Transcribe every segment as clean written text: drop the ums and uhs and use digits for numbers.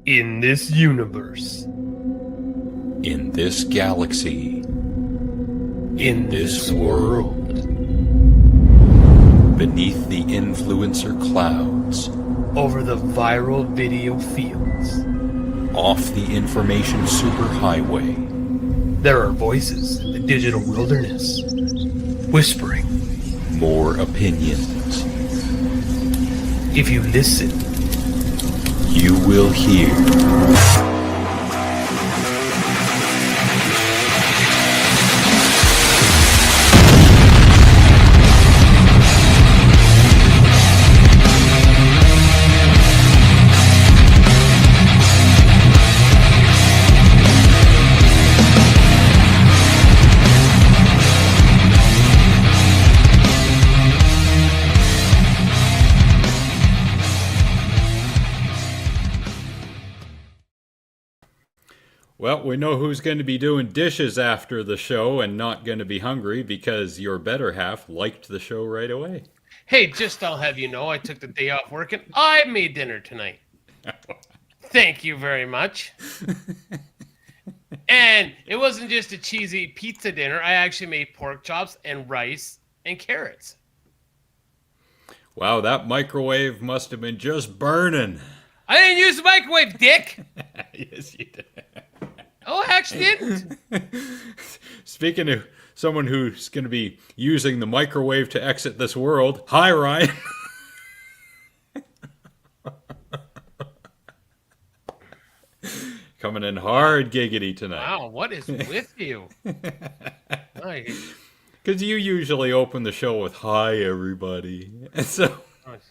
In this universe, In this galaxy. in this world, Beneath the influencer clouds. over the viral video fields, Off the information superhighway. there are voices in the digital wilderness, whispering. More opinions. If you listen, You will hear. Well, we know who's going to be doing dishes after the show and not going to be hungry because your better half liked the show right away. Hey, just I'll have you know, I took the day off work and I made dinner tonight. Thank you very much. And it wasn't just a cheesy pizza dinner. I actually made pork chops and rice and carrots. Wow, that microwave must have been just burning. I didn't use the microwave, dick. Yes, you did. Oh, I actually didn't. Speaking of someone who's going to be using the microwave to exit this world, hi, Ryan. Coming in hard giggity tonight. Wow, what is with you? Because you usually open the show with hi, everybody. And so,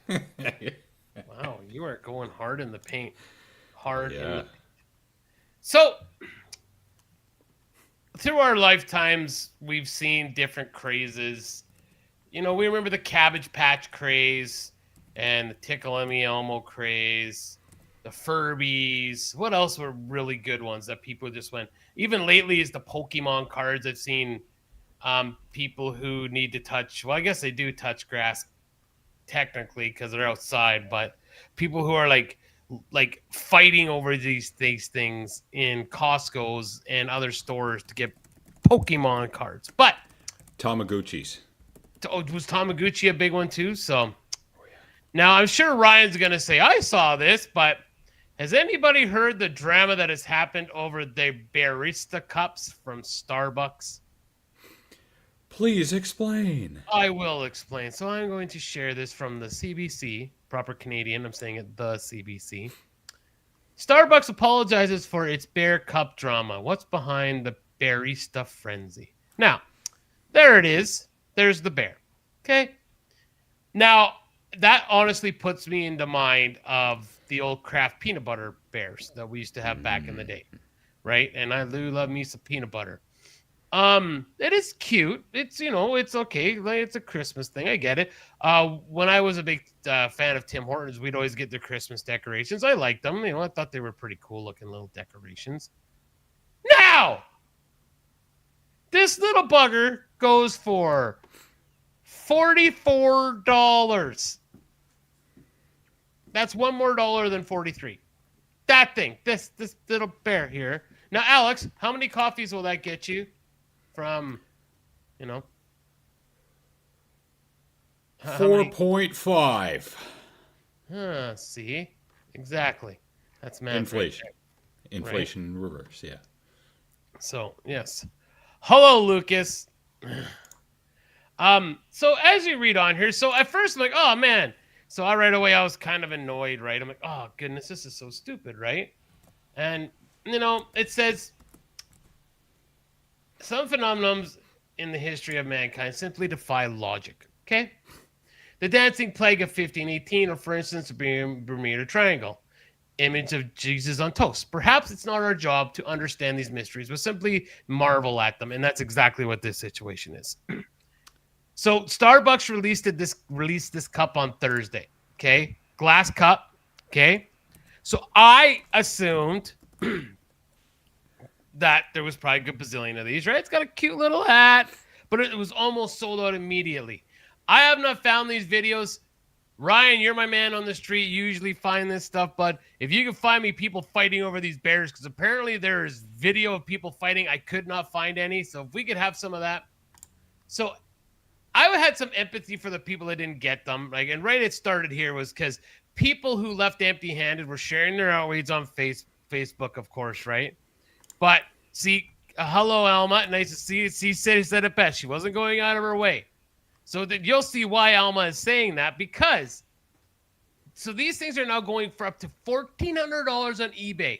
Wow, you are going hard in the paint. Hard in yeah. the paint. So, through our lifetimes, we've seen different crazes. You know, we remember the Cabbage Patch craze and the Tickle Me Elmo craze, the Furbies. What else were really good ones that people just went? Even lately is the Pokemon cards. I've seen people who need to touch. Well, I guess they do touch grass technically because they're outside, but people who are like fighting over these things in Costco's and other stores to get Pokemon cards. But Tamagotchis. was Tamagotchi a big one too? So now I'm sure Ryan's gonna say I saw this, but has anybody heard the drama that has happened over the barista cups from Starbucks? Please explain. I will explain. So I'm going to share this from the CBC, proper Canadian. I'm saying it, the CBC. Starbucks apologizes for its bear cup drama. What's behind the barista frenzy? Now, there it is. There's the bear. Okay. Now, that honestly puts me into mind of the old Kraft peanut butter bears that we used to have back in the day, right? And I do love me some peanut butter. It is cute. It's, you know, it's okay. Like, it's a Christmas thing. I get it. When I was a big fan of Tim Hortons, we'd always get their Christmas decorations. I liked them. You know, I thought they were pretty cool looking little decorations. Now, this little bugger goes for $44. That's one more dollar than 43. That thing, this little bear here. Now, Alex, how many coffees will that get you? From, you know, 4.5. See, exactly. That's math. Inflation. Right, Inflation in reverse, yeah. So, yes. Hello, Lucas. So as you read on here, so at first I'm like, oh man. So right away I was kind of annoyed, right? I'm like, oh goodness, this is so stupid, right? And you know, it says some phenomenons in the history of mankind simply defy logic. Okay? The dancing plague of 1518, or for instance, the Bermuda Triangle. Image of Jesus on toast. Perhaps it's not our job to understand these mysteries, but simply marvel at them. And that's exactly what this situation is. So Starbucks released this cup on Thursday. Okay? Glass cup. Okay? So I assumed that there was probably a good bazillion of these, right? It's got a cute little hat, but it was almost sold out immediately. I have not found these videos Ryan, you're my man on the street. You usually find this stuff, but if you can find me people fighting over these bears, because apparently there's video of people fighting. I could not find any. So if we could have some of that. So I had some empathy for the people that didn't get them. Like, and right it started here was because people who left empty-handed were sharing their outrage on Facebook, of course, right? But see, hello, Alma. Nice to see you. She said it best. She wasn't going out of her way. So that you'll see why Alma is saying that, because so these things are now going for up to $1,400 on eBay.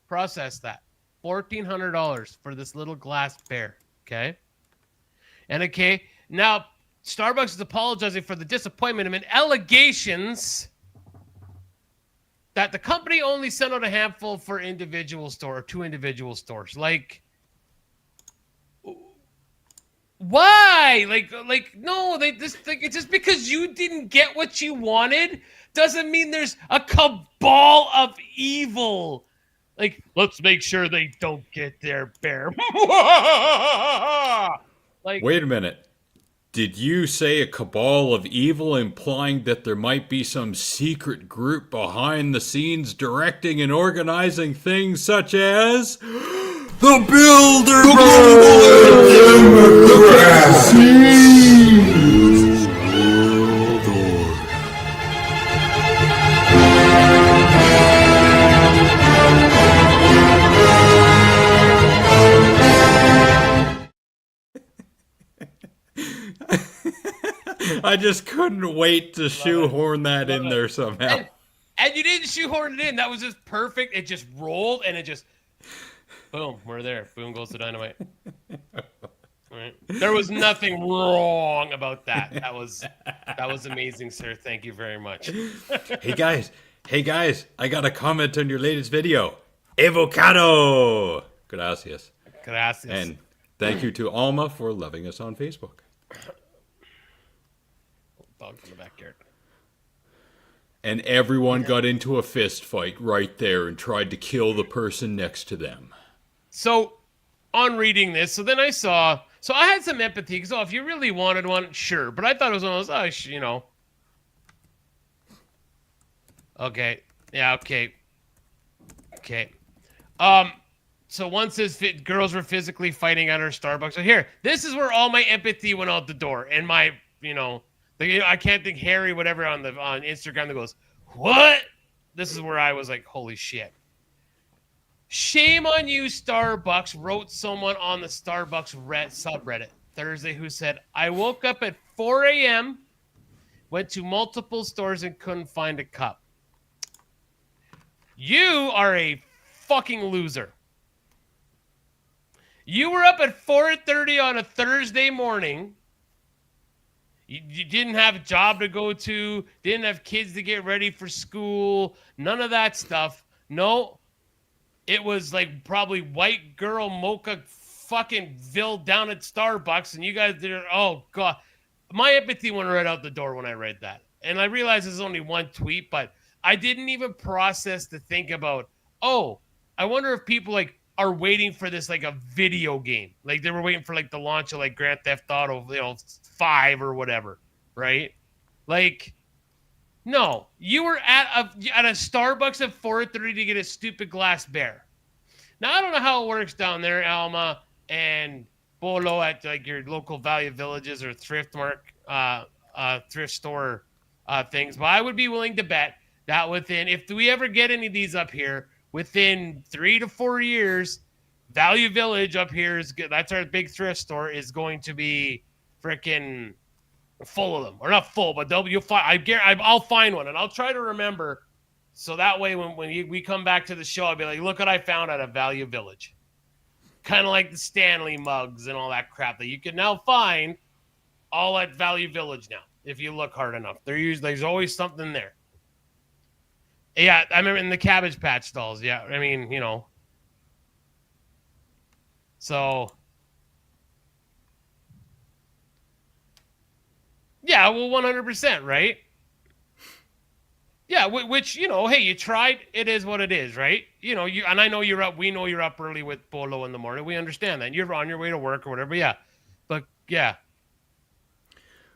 Process that. $1,400 for this little glass bear. Okay. And okay, now Starbucks is apologizing for the disappointment and allegations that the company only sent out a handful for individual store or 2 individual stores. Like, why? Like no, it's just because you didn't get what you wanted doesn't mean there's a cabal of evil. Like, let's make sure they don't get their bear. Like, wait a minute. Did you say a cabal of evil, implying that there might be some secret group behind the scenes directing and organizing things such as the I just couldn't wait to shoehorn that in there somehow. And you didn't shoehorn it in. That was just perfect. It just rolled and it just, boom, we're there. Boom goes the dynamite. Right. There was nothing wrong about that. That was amazing, sir. Thank you very much. Hey guys, I got a comment on your latest video. Avocado! Gracias. Gracias. And thank you to Alma for loving us on Facebook. Dog from the backyard. And everyone got into a fist fight right there and tried to kill the person next to them. So, on reading this, so then I had some empathy, because, if you really wanted one, sure. But I thought it was one of those, Okay. Yeah, okay. Okay. So once says girls were physically fighting at her Starbucks. So here, this is where all my empathy went out the door. And my, I can't think Harry, whatever, on Instagram that goes, what? This is where I was like, holy shit. Shame on you, Starbucks, wrote someone on the Starbucks subreddit Thursday who said, I woke up at 4 a.m., went to multiple stores and couldn't find a cup. You are a fucking loser. You were up at 4:30 on a Thursday morning. You didn't have a job to go to, didn't have kids to get ready for school, none of that stuff. No, it was like probably white girl mocha fucking Ville down at Starbucks, and you guys did, oh God. My empathy went right out the door when I read that. And I realized there's only one tweet, but I didn't even process to think about, oh, I wonder if people are waiting for this like a video game. Like they were waiting for like the launch of like Grand Theft Auto, 5 or whatever, right? Like, no, you were at a Starbucks at 4:30 to get a stupid glass bear. Now I don't know how it works down there, Alma and Bolo, at like your local Value Villages or thrift store things, but I would be willing to bet that if we ever get any of these up here, within 3 to 4 years, Value Village up here is good. That's our big thrift store, is going to be freaking full of them, or not full, but you'll find. I'll find one, and I'll try to remember, so that way when we come back to the show, I'll be like, look what I found at a Value Village. Kind of like the Stanley mugs and all that crap that you can now find all at Value Village now, if you look hard enough. There's always something there. Yeah, I remember in the Cabbage Patch stalls. Yeah, I mean, So, yeah, well, 100%, right? Yeah, which, hey, you tried. It is what it is, right? And I know you're up. We know you're up early with Bolo in the morning. We understand that. You're on your way to work or whatever. Yeah, but yeah,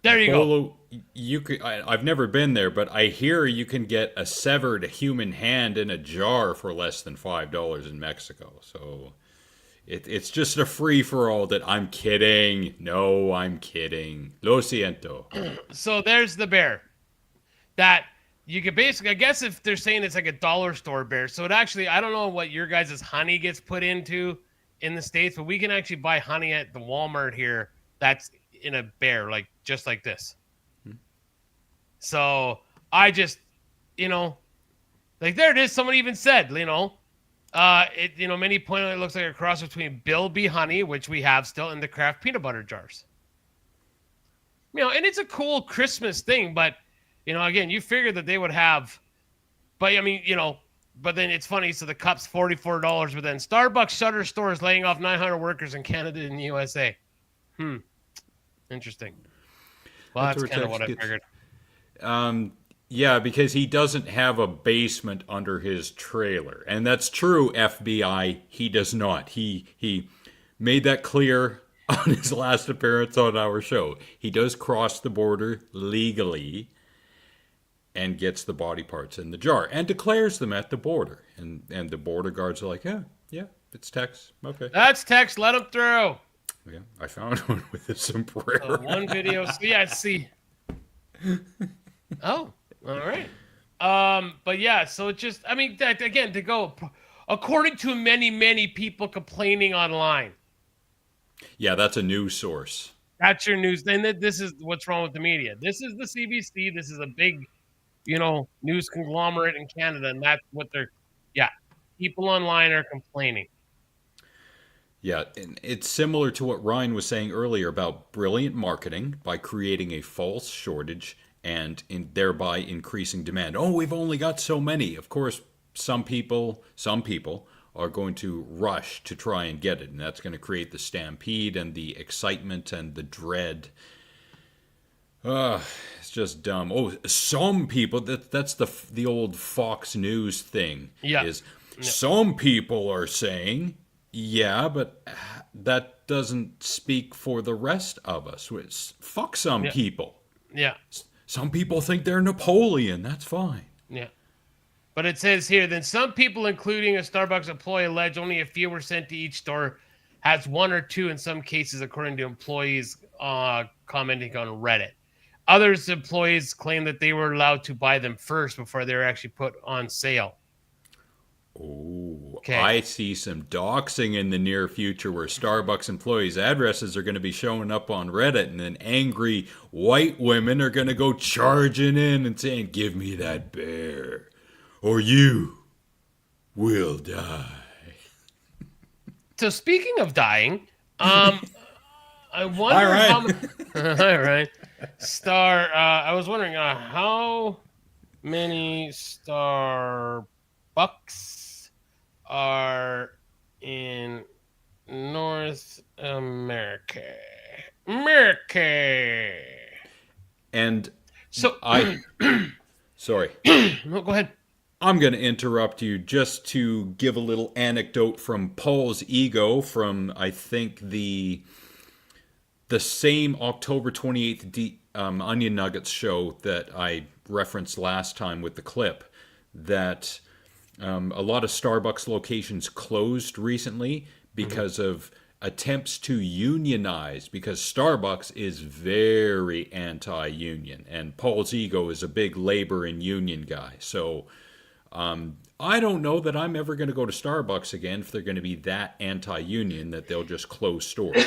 there you go. you could. I've never been there, but I hear you can get a severed human hand in a jar for less than $5 in Mexico. So it's just a free for all. That I'm kidding. No, I'm kidding. Lo siento. So there's the bear. That you could basically, I guess, if they're saying it's like a dollar store bear. So it actually, I don't know what your guys' honey gets put into in the States, but we can actually buy honey at the Walmart here. That's in a bear, like just like this. So I just, like there it is. Someone even said, many point out it looks like a cross between Bilby honey, which we have still, and the Kraft peanut butter jars. And it's a cool Christmas thing, but again, you figured that they would have, but but then it's funny. So the cup's $44, but then Starbucks shutter stores laying off 900 workers in Canada and the USA. Interesting. Well, that's kind of what I figured. Yeah, because he doesn't have a basement under his trailer. And that's true, FBI. He does not. He made that clear on his last appearance on our show. He does cross the border legally and gets the body parts in the jar and declares them at the border. And the border guards are like, yeah, it's Tex. Okay. That's Tex. Let him through. Yeah, I found one with a sombrero. One video. Yeah, see. Oh, all right. But yeah, so it just, that again, to go, according to many, many people complaining online. Yeah, that's a news source. That's your news. Then this is what's wrong with the media. This is the CBC. This is a big, news conglomerate in Canada, and that's what people online are complaining. Yeah, and it's similar to what Ryan was saying earlier about brilliant marketing by creating a false shortage and thereby increasing demand. Oh, we've only got so many. Of course, some people are going to rush to try and get it, and that's going to create the stampede and the excitement and the dread. It's just dumb. Oh, some people, that's the old Fox News thing. Yeah. Some people are saying, yeah, but that doesn't speak for the rest of us. Fuck some people. Yeah. Some people think they're Napoleon. That's fine. Yeah. But it says here, then some people, including a Starbucks employee, allege only a few were sent to each store, has one or two in some cases, according to employees commenting on Reddit. Others employees claim that they were allowed to buy them first before they were actually put on sale. Oh, okay. I see some doxing in the near future where Starbucks employees' addresses are going to be showing up on Reddit, and then angry white women are going to go charging in and saying, "Give me that bear, or you will die." So speaking of dying, I wonder All right. all right. I was wondering how many Starbucks are in North America. And so sorry. No, go ahead. I'm going to interrupt you just to give a little anecdote from Paul's Ego from, I think, the same October 28th Onion Nuggets show that I referenced last time with the clip, that a lot of Starbucks locations closed recently because of attempts to unionize, because Starbucks is very anti-union, and Paul's Ego is a big labor and union guy. So I don't know that I'm ever going to go to Starbucks again if they're going to be that anti-union that they'll just close stores.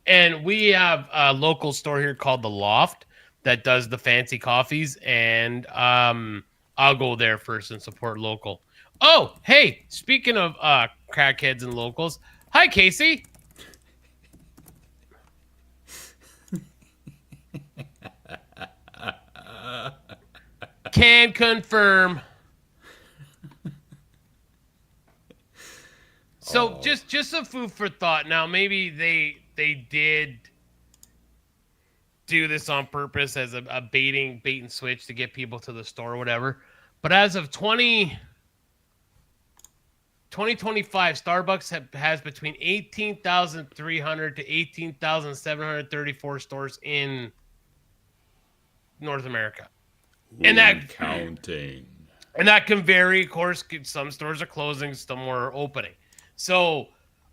And we have a local store here called The Loft that does the fancy coffees, and I'll go there first and support local. Oh, hey, speaking of crackheads and locals, hi, Casey. Can confirm. So just some food for thought. Now, maybe they did do this on purpose as a bait and switch to get people to the store or whatever. But as of 2025, Starbucks has between 18,300 to 18,734 stores in North America. And counting. And that can vary, of course. Some stores are closing, some are opening. So,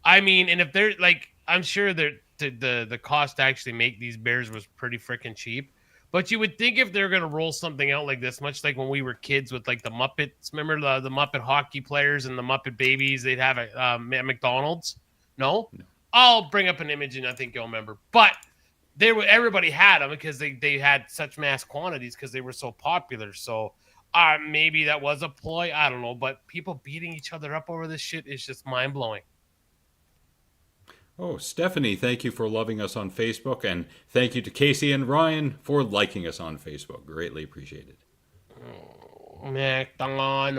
I mean, and if they're like, I'm sure that the cost to actually make these bears was pretty freaking cheap. But you would think if they're gonna roll something out like this, much like when we were kids with like the Muppets, remember the Muppet hockey players and the Muppet babies? They'd have at McDonald's. No, I'll bring up an image and I think you'll remember. But everybody had them because they had such mass quantities because they were so popular. So. Maybe that was a ploy. I don't know. But people beating each other up over this shit is just mind blowing. Oh, Stephanie, thank you for loving us on Facebook. And thank you to Casey and Ryan for liking us on Facebook. Greatly appreciated. McDonald's.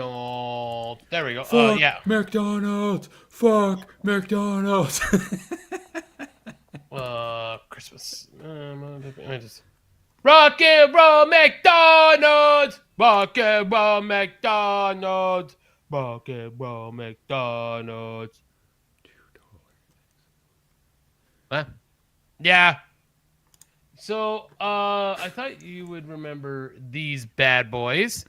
There we go. Fuck Yeah. McDonald's. Fuck McDonald's. Christmas. Rock and roll McDonald's. Rock and roll McDonald's. Rock and roll McDonald's. What? Yeah. So, I thought you would remember these bad boys.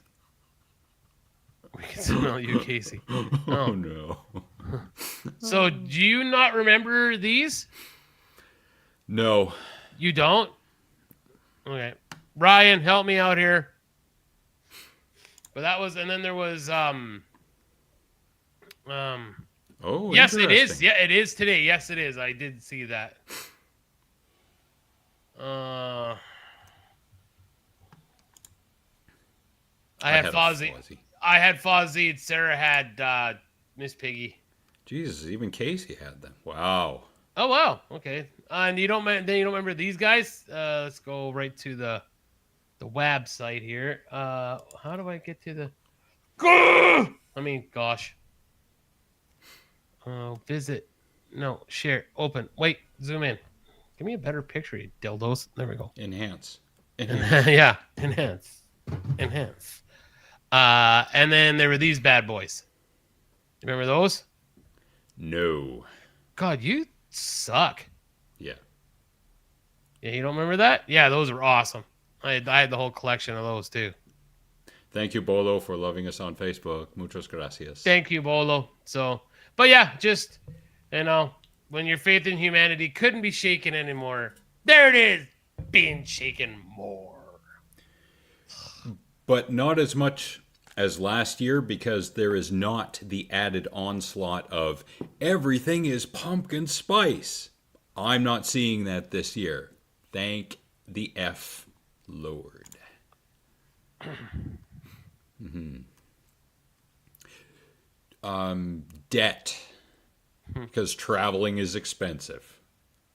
We can smell you, Casey. Oh no. So, do you not remember these? No. You don't? Okay. Ryan, help me out here. But that was, and then there was, Oh, yes, it is. interesting. Yeah, it is today. Yes, it is. I did see that. I had Fozzie. I had Fozzie, and Sarah had Miss Piggy. Jesus, even Casey had them. Wow. Oh wow. Okay. And you don't remember these guys? Let's go right to the website here. How do I get to the? Gosh. Visit. No, share. Open. Wait. Zoom in. Give me a better picture, you dildos. There we go. Enhance. Yeah. Enhance. And then there were these bad boys. Remember those? No. God, you suck. Yeah. Yeah, you don't remember that? Yeah, those were awesome. I had the whole collection of those too. Thank you, Bolo, for loving us on Facebook. Muchas gracias. Thank you, Bolo. So, but yeah, just, when your faith in humanity couldn't be shaken anymore, there it is, being shaken more. But not as much as last year because there is not the added onslaught of everything is pumpkin spice. I'm not seeing that this year. Thank the F Lord. Debt. Because traveling is expensive.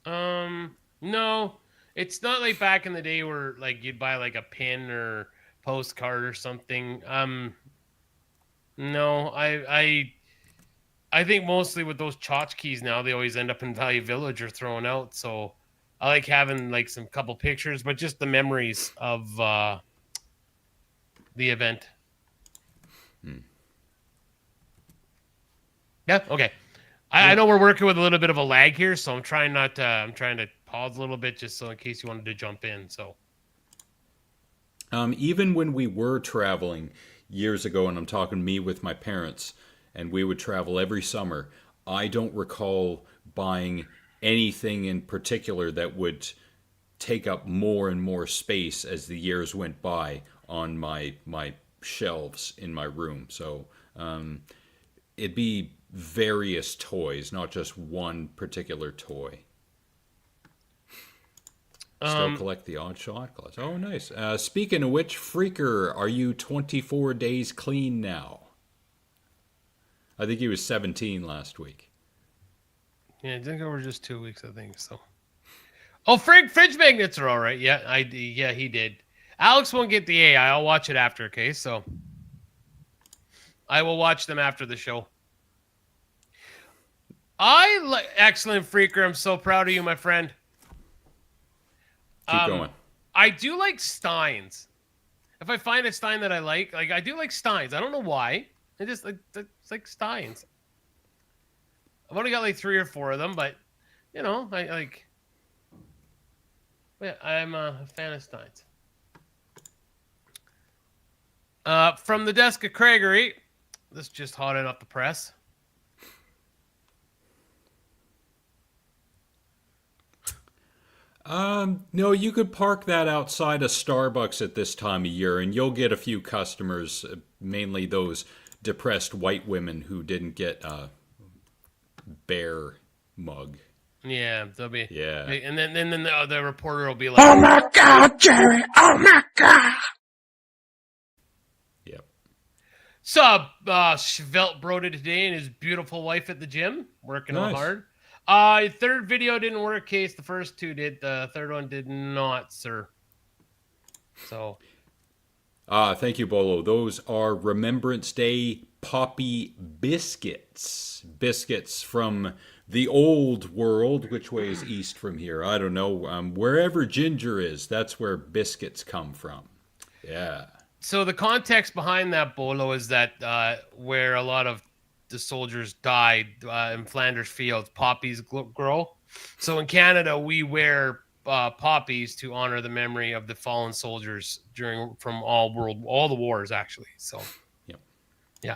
No, it's not like back in the day where like you'd buy like a pin or postcard or something. No, I think mostly with those tchotchkes now, they always end up in Value Village or thrown out. So I like having like some couple pictures, but just the memories of the event. Yeah. Okay. I know we're working with a little bit of a lag here, so I'm trying to pause a little bit just so in case you wanted to jump in. So. Even when we were traveling years ago, and I'm talking me with my parents, and we would travel every summer, I don't recall buying anything in particular that would take up more and more space as the years went by on my shelves in my room. So it'd be various toys, not just one particular toy. Still collect the odd shot glass. Oh, nice. Speaking of which, Freaker, are you 24 days clean now? I think he was 17 last week. Yeah, I think over just 2 weeks, I think so. Oh, fridge magnets are all right. Yeah, he did. Alex won't get the AI. I'll watch it after, okay? So I will watch them after the show. Excellent, Freaker. I'm so proud of you, my friend. Keep going. I do like Steins. If I find a Stein that I like I do like Steins. I don't know why. It's like Steins. I've only got like 3 or 4 of them, but I like. Yeah, I'm a fan of Steins. From the desk of Craigery, this just hot off the press. No, you could park that outside a Starbucks at this time of year, and you'll get a few customers, mainly those depressed white women who didn't get a bear mug. Yeah, they'll be. Yeah. And then the reporter will be like, Oh my God, Jerry! Oh my God! Yep. Saw Svelte Brody today and his beautiful wife at the gym, working all Nice. hard. Third video didn't work, Case. The first two did. The third one did not, sir. So. Thank you, Bolo. Those are Remembrance Day poppy biscuits. Biscuits from the old world. Which way is east from here? I don't know. Wherever ginger is, that's where biscuits come from. Yeah. So the context behind that, Bolo, is that where a lot of the soldiers died in Flanders Fields, poppies grow. So in Canada, we wear poppies to honor the memory of the fallen soldiers from all the wars, actually. So, Yep. Yeah.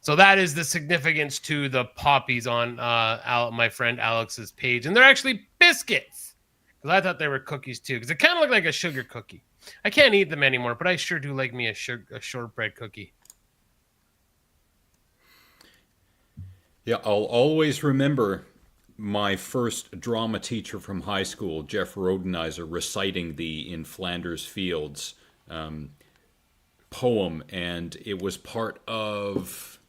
So that is the significance to the poppies on my friend Alex's page, and they're actually biscuits. Because I thought they were cookies too, because they kind of look like a sugar cookie. I can't eat them anymore, but I sure do like me a shortbread cookie. Yeah, I'll always remember my first drama teacher from high school, Jeff Rodenizer, reciting the In Flanders Fields poem, and it was part of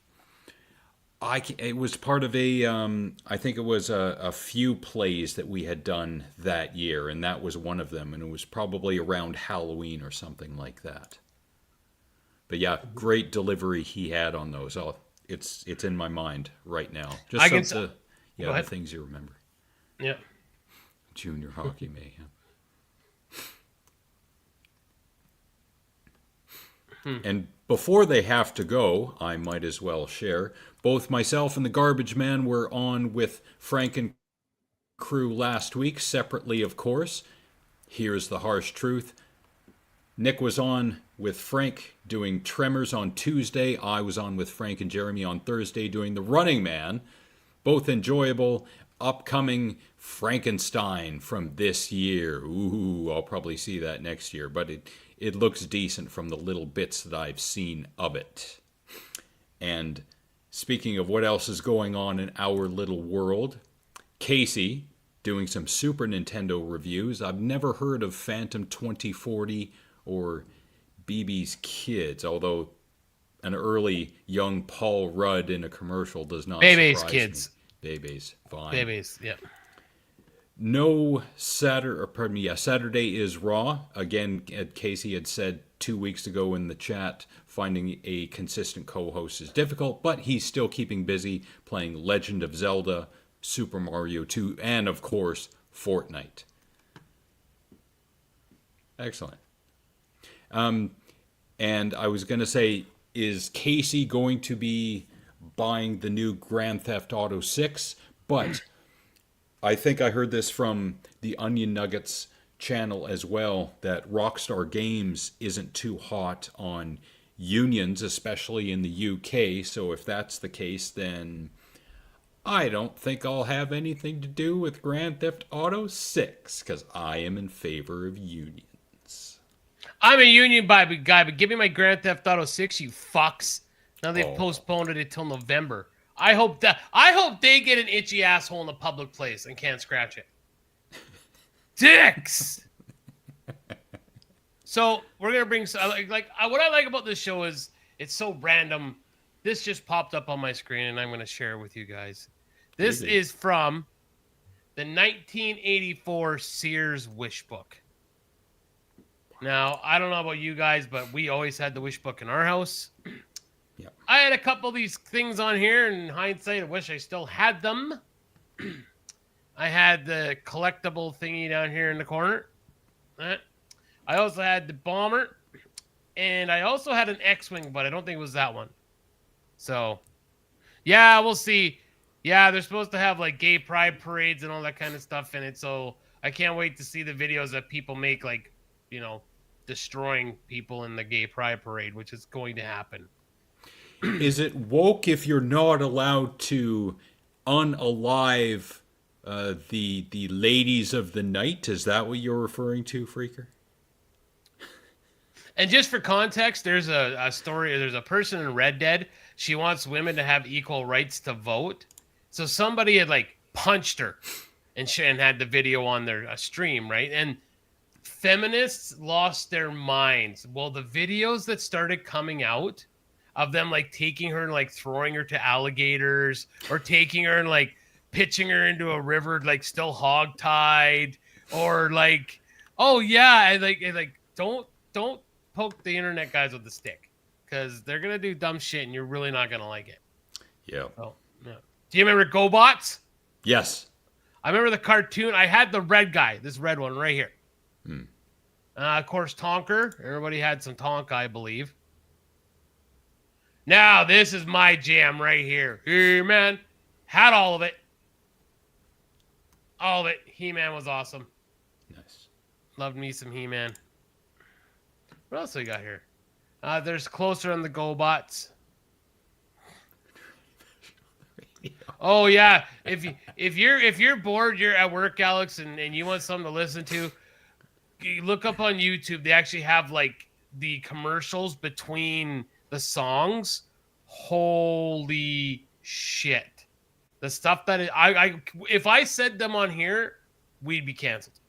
I think it was a few plays that we had done that year, and that was one of them, and it was probably around Halloween or something like that. But yeah, great delivery he had on those. It's in my mind right now. Just the things you remember. Yeah. Junior hockey mayhem. And before they have to go, I might as well share. Both myself and the Garbage Man were on with Frank and crew last week, separately, of course. Here's the harsh truth. Nick was on with Frank doing Tremors on Tuesday. I was on with Frank and Jeremy on Thursday doing The Running Man. Both enjoyable. Upcoming Frankenstein from this year. Ooh, I'll probably see that next year, but it looks decent from the little bits that I've seen of it. And speaking of what else is going on in our little world, Casey doing some Super Nintendo reviews. I've never heard of Phantom 2040 or BB's Kids, although an early young Paul Rudd in a commercial does not Baby's surprise Kids. me. Baby's, fine. Babies, yeah. No Saturday is Raw. Again, Casey had said 2 weeks ago in the chat, finding a consistent co-host is difficult, but he's still keeping busy playing Legend of Zelda, Super Mario 2, and of course, Fortnite. Excellent. And I was going to say, is Casey going to be buying the new Grand Theft Auto 6? But I think I heard this from the Onion Nuggets channel as well, that Rockstar Games isn't too hot on unions, especially in the UK. So if that's the case, then I don't think I'll have anything to do with Grand Theft Auto 6, because I am in favor of unions. I'm a union guy, but give me my Grand Theft Auto 6, you fucks. Now they've postponed it until November. I hope they get an itchy asshole in a public place and can't scratch it. Dicks. So we're gonna bring what I like about this show is it's so random. This just popped up on my screen, and I'm gonna share it with you guys. This is from the 1984 Sears Wish Book. Now, I don't know about you guys, but we always had the Wish Book in our house. Yeah. I had a couple of these things on here, and in hindsight, I wish I still had them. I had the collectible thingy down here in the corner. I also had the bomber, and I also had an X-Wing, but I don't think it was that one. So, yeah, we'll see. Yeah, they're supposed to have, like, gay pride parades and all that kind of stuff in it, so I can't wait to see the videos that people make, like, you know, destroying people in the gay pride parade, which is going to happen. Is it woke if you're not allowed to unalive the ladies of the night? Is that what you're referring to, Freaker? And just for context, there's a story. There's a person in Red Dead. She wants women to have equal rights to vote. So somebody had like punched her, and had the video on their stream, right? And feminists lost their minds. Well, the videos that started coming out of them like taking her and like throwing her to alligators, or taking her and like pitching her into a river, like still hog-tied, or like, oh yeah, and like don't poke the internet guys with the stick, because they're gonna do dumb shit and you're really not gonna like it. Yeah. Oh, yeah. Do you remember GoBots? Yes. I remember the cartoon. I had the red guy, this red one right here. Of course, Tonker. Everybody had some Tonka, I believe. Now, this is my jam right here. He-Man. Had all of it. All of it. He-Man was awesome. Nice. Loved me some He-Man. What else we got here? There's Closer on the GoBots. Oh yeah, if you're bored, you're at work, Alex, and you want something to listen to, you look up on YouTube. They actually have like the commercials between the songs. Holy shit! The stuff that I if I said them on here, we'd be canceled.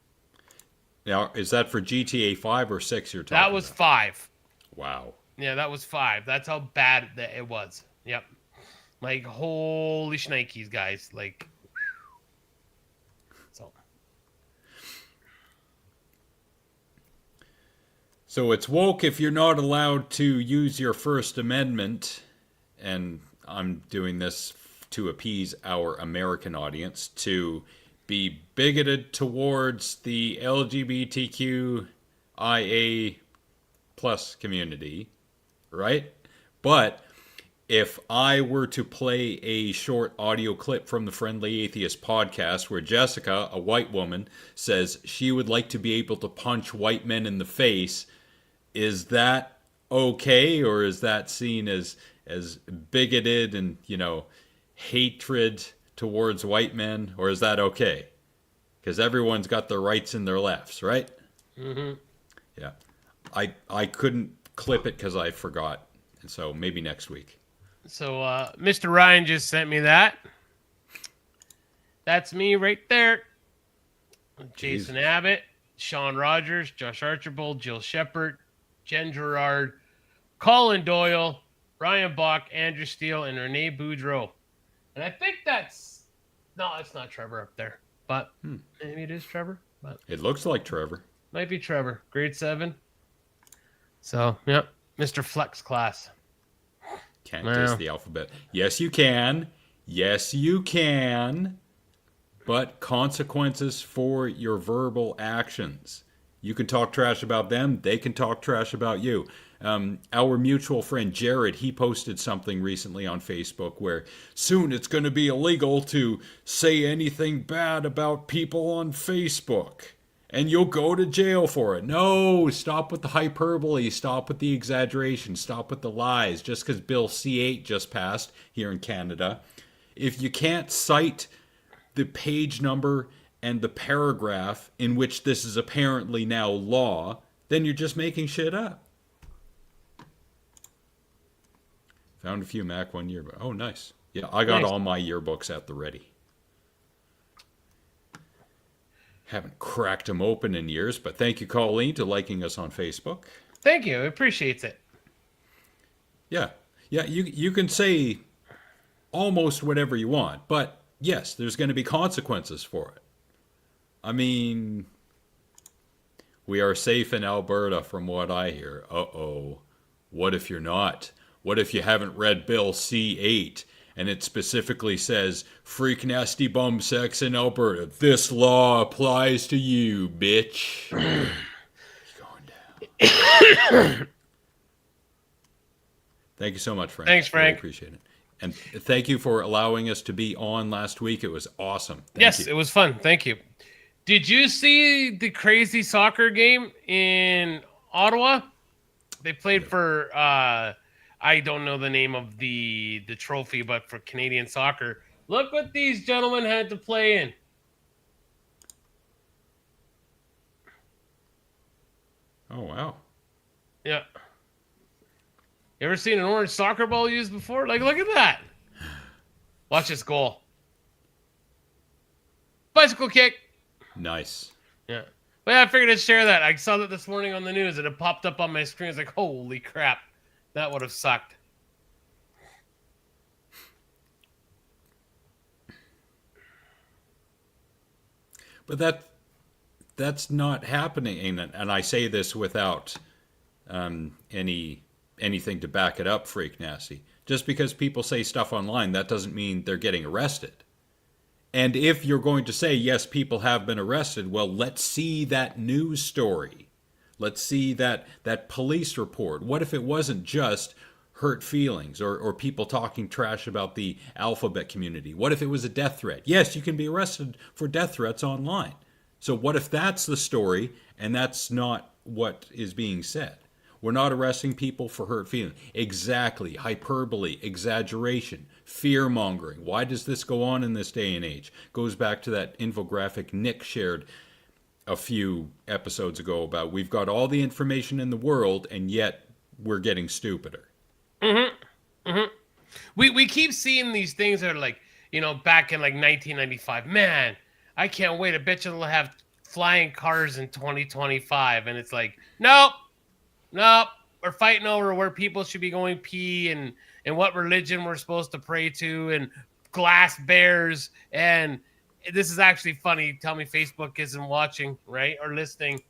Now, is that for GTA 5 or 6 you're talking That was about? 5. Wow. Yeah, that was 5. That's how bad it was. Yep. Like, holy shnikes, guys. Like, So it's woke if you're not allowed to use your First Amendment, and I'm doing this to appease our American audience, to be bigoted towards the LGBTQIA plus community, right? But if I were to play a short audio clip from the Friendly Atheist podcast where Jessica, a white woman, says she would like to be able to punch white men in the face, is that okay, or is that seen as bigoted and, hatred towards white men, or is that okay? Because everyone's got their rights and their lefts, right? Mm-hmm. Yeah. I couldn't clip it because I forgot, and so maybe next week. So Mr. Ryan just sent me that. That's me right there. Jason Abbott, Sean Rogers, Josh Archibald, Jill Shepard, Jen Gerard, Colin Doyle, Ryan Bach, Andrew Steele, and Renee Boudreau. And I think that's not Trevor up there, but maybe it is Trevor. But it looks like Trevor. Might be Trevor, grade 7. So, yep, Mr. Flex class. Can't taste the alphabet. Yes, you can. Yes, you can. But consequences for your verbal actions. You can talk trash about them. They can talk trash about you. Our mutual friend Jared, he posted something recently on Facebook where soon it's going to be illegal to say anything bad about people on Facebook. And you'll go to jail for it. No, stop with the hyperbole. Stop with the exaggeration. Stop with the lies. Just because Bill C-8 just passed here in Canada, if you can't cite the page number and the paragraph in which this is apparently now law, then you're just making shit up. Found a few Mac 1 year, but oh, nice. Yeah, I got all my yearbooks at the ready. Haven't cracked them open in years, but thank you, Colleen, to liking us on Facebook. Thank you. I appreciate it. Yeah. Yeah, you can say almost whatever you want, but yes, there's going to be consequences for it. I mean, we are safe in Alberta from what I hear. Uh-oh. What if you're not? What if you haven't read Bill C-8 and it specifically says, freak nasty bum sex in Alberta. This law applies to you, bitch. He's going down. Thank you so much, Frank. Thanks, Frank. Really appreciate it. And thank you for allowing us to be on last week. It was awesome. Yes, it was fun. Thank you. Did you see the crazy soccer game in Ottawa. They played for I don't know the name of the trophy, but for Canadian soccer. Look what these gentlemen had to play in. Oh, wow. Yeah. You ever seen an orange soccer ball used before? Like, look at that. Watch this goal. Bicycle kick. Nice. Yeah. But yeah, I figured I'd share that. I saw that this morning on the news and it popped up on my screen. I was like, holy crap. That would have sucked. But that's not happening, and I say this without anything to back it up, Freak Nasty. Just because people say stuff online, that doesn't mean they're getting arrested. And if you're going to say, yes, people have been arrested, well, let's see that news story. Let's see that police report. What if it wasn't just hurt feelings or people talking trash about the alphabet community? What if it was a death threat? Yes, you can be arrested for death threats online. So what if that's the story and that's not what is being said? We're not arresting people for hurt feelings. Exactly. Hyperbole, exaggeration, fear-mongering. Why does this go on in this day and age? Goes back to that infographic Nick shared a few episodes ago about we've got all the information in the world and yet we're getting stupider. Mm-hmm. Mm-hmm. We keep seeing these things that are like, back in like 1995. Man, I can't wait. I bet you'll have flying cars in 2025. And it's like, nope. We're fighting over where people should be going pee and what religion we're supposed to pray to and glass bears. And this is actually funny. Tell me Facebook isn't watching, right? Or listening.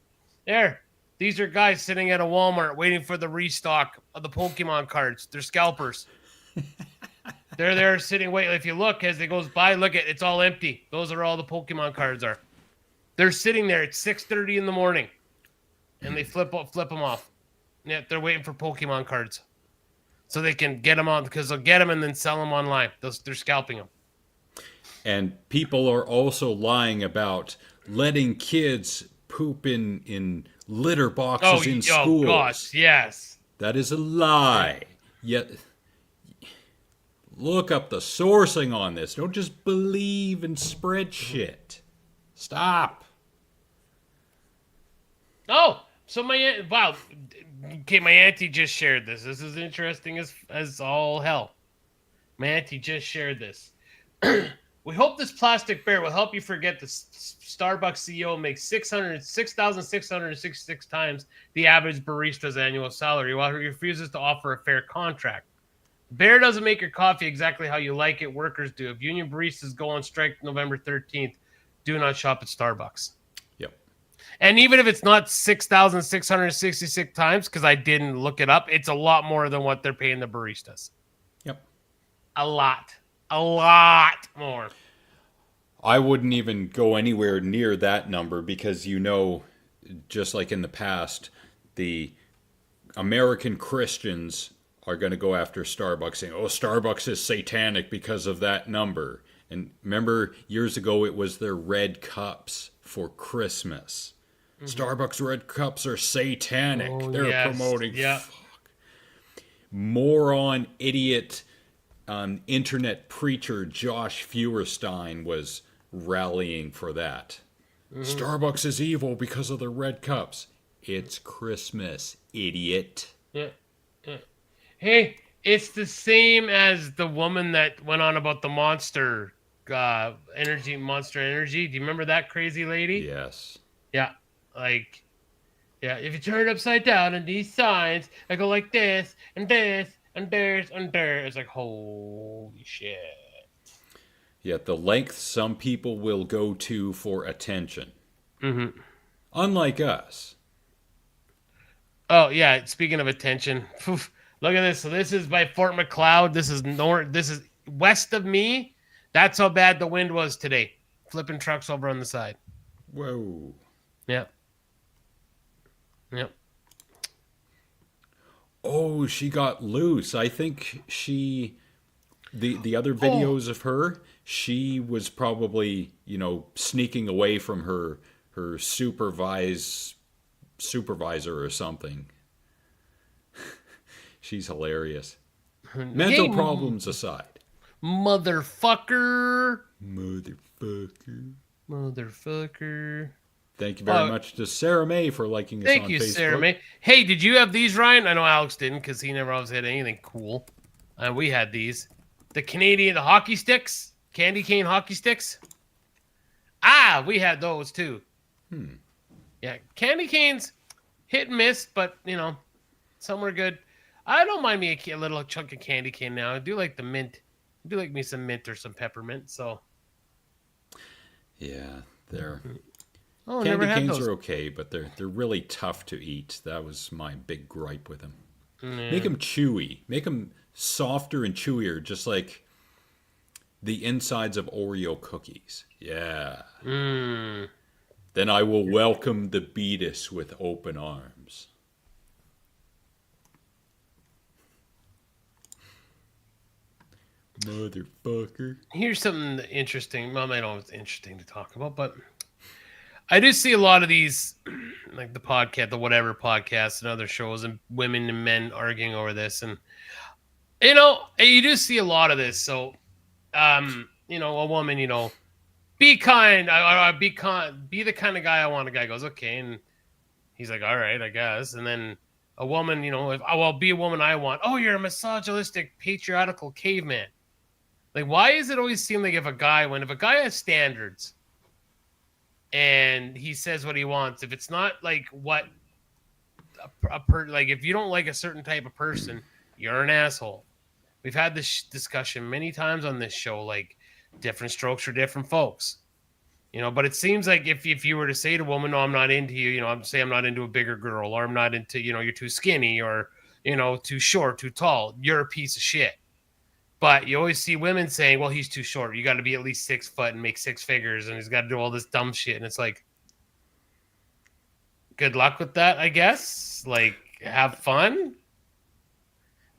There. These are guys sitting at a Walmart waiting for the restock of the Pokemon cards. They're scalpers. They're there sitting, wait. If you look as it goes by, look at it's all empty. Those are all the Pokemon cards are. They're sitting there at 6:30 in the morning, and they flip them off. Yeah, they're waiting for Pokemon cards, so they can get them on because they'll get them and then sell them online. They're scalping them. And people are also lying about letting kids poop in litter boxes in schools. Oh gosh, yes. That is a lie. Yet, look up the sourcing on this. Don't just believe and spread shit. Stop. Oh, so my auntie just shared this. This is interesting as all hell. My auntie just shared this. We hope this plastic bear will help you forget the Starbucks CEO makes 6,666 times the average barista's annual salary while he refuses to offer a fair contract. Bear doesn't make your coffee exactly how you like it. Workers do. If union baristas go on strike November 13th, do not shop at Starbucks. Yep. And even if it's not 6,666 times, because I didn't look it up, it's a lot more than what they're paying the baristas. Yep. A lot more. I wouldn't even go anywhere near that number because just like in the past, the American Christians are going to go after Starbucks saying, oh, Starbucks is satanic because of that number. And remember, years ago, it was their red cups for Christmas. Mm-hmm. Starbucks red cups are satanic. Oh, they're promoting. Yeah. Moron, idiot, internet preacher Josh Feuerstein was rallying for that. Mm-hmm. Starbucks is evil because of the red cups. It's Christmas, idiot. Yeah. Hey, it's the same as the woman that went on about the Monster Energy. Do you remember that crazy lady? Yes. Yeah. If you turn it upside down and these signs, I go like this and this and there's and there. It's like, holy shit. Yet the length some people will go to for attention. Mm-hmm. Unlike us. Oh, yeah. Speaking of attention, look at this. So this is by Fort McLeod. This is west of me. That's how bad the wind was today. Flipping trucks over on the side. Whoa. Yep. Oh, she got loose. I think the other videos of her, she was probably, sneaking away from her supervised supervisor or something. She's hilarious. Hey, Mental problems aside. motherfucker. Motherfucker. Thank you very much to Sarah May for liking us on Facebook. Thank you, Sarah May. Hey, did you have these, Ryan? I know Alex didn't because he never always had anything cool. We had these. The hockey sticks. Candy cane hockey sticks. Ah, we had those too. Yeah, candy canes, hit and miss, but, some were good. I don't mind me a little chunk of candy cane now. I do like the mint. I do like me some mint or some peppermint, so. Yeah, they're... Oh, candy canes are okay, but they're really tough to eat. That was my big gripe with them. Make them chewy. Make them softer and chewier, just like the insides of Oreo cookies. Yeah. Then I will welcome the Beatus with open arms. Motherfucker. Here's something interesting. Well, I don't know if it's interesting to talk about, but I do see a lot of these, like the podcast, the whatever podcasts and other shows, and women and men arguing over this. And, you do see a lot of this. So, a woman, be kind. Be the kind of guy I want. A guy goes, okay. And he's like, all right, I guess. And then a woman, be a woman I want. Oh, you're a misogynistic, patriarchal caveman. Like, why does it always seem like if a guy has standards and he says what he wants, if it's not like what like if you don't like a certain type of person, you're an asshole. We've had this discussion many times on this show, like different strokes for different folks, but it seems like if you were to say to a woman, no, I'm not into you, I'm not into a bigger girl, or I'm not into, you're too skinny, or, too short, too tall, you're a piece of shit. But you always see women saying, well, he's too short. You got to be at least 6 foot and make 6 figures, and he's got to do all this dumb shit. And it's like, good luck with that, I guess. Like, have fun.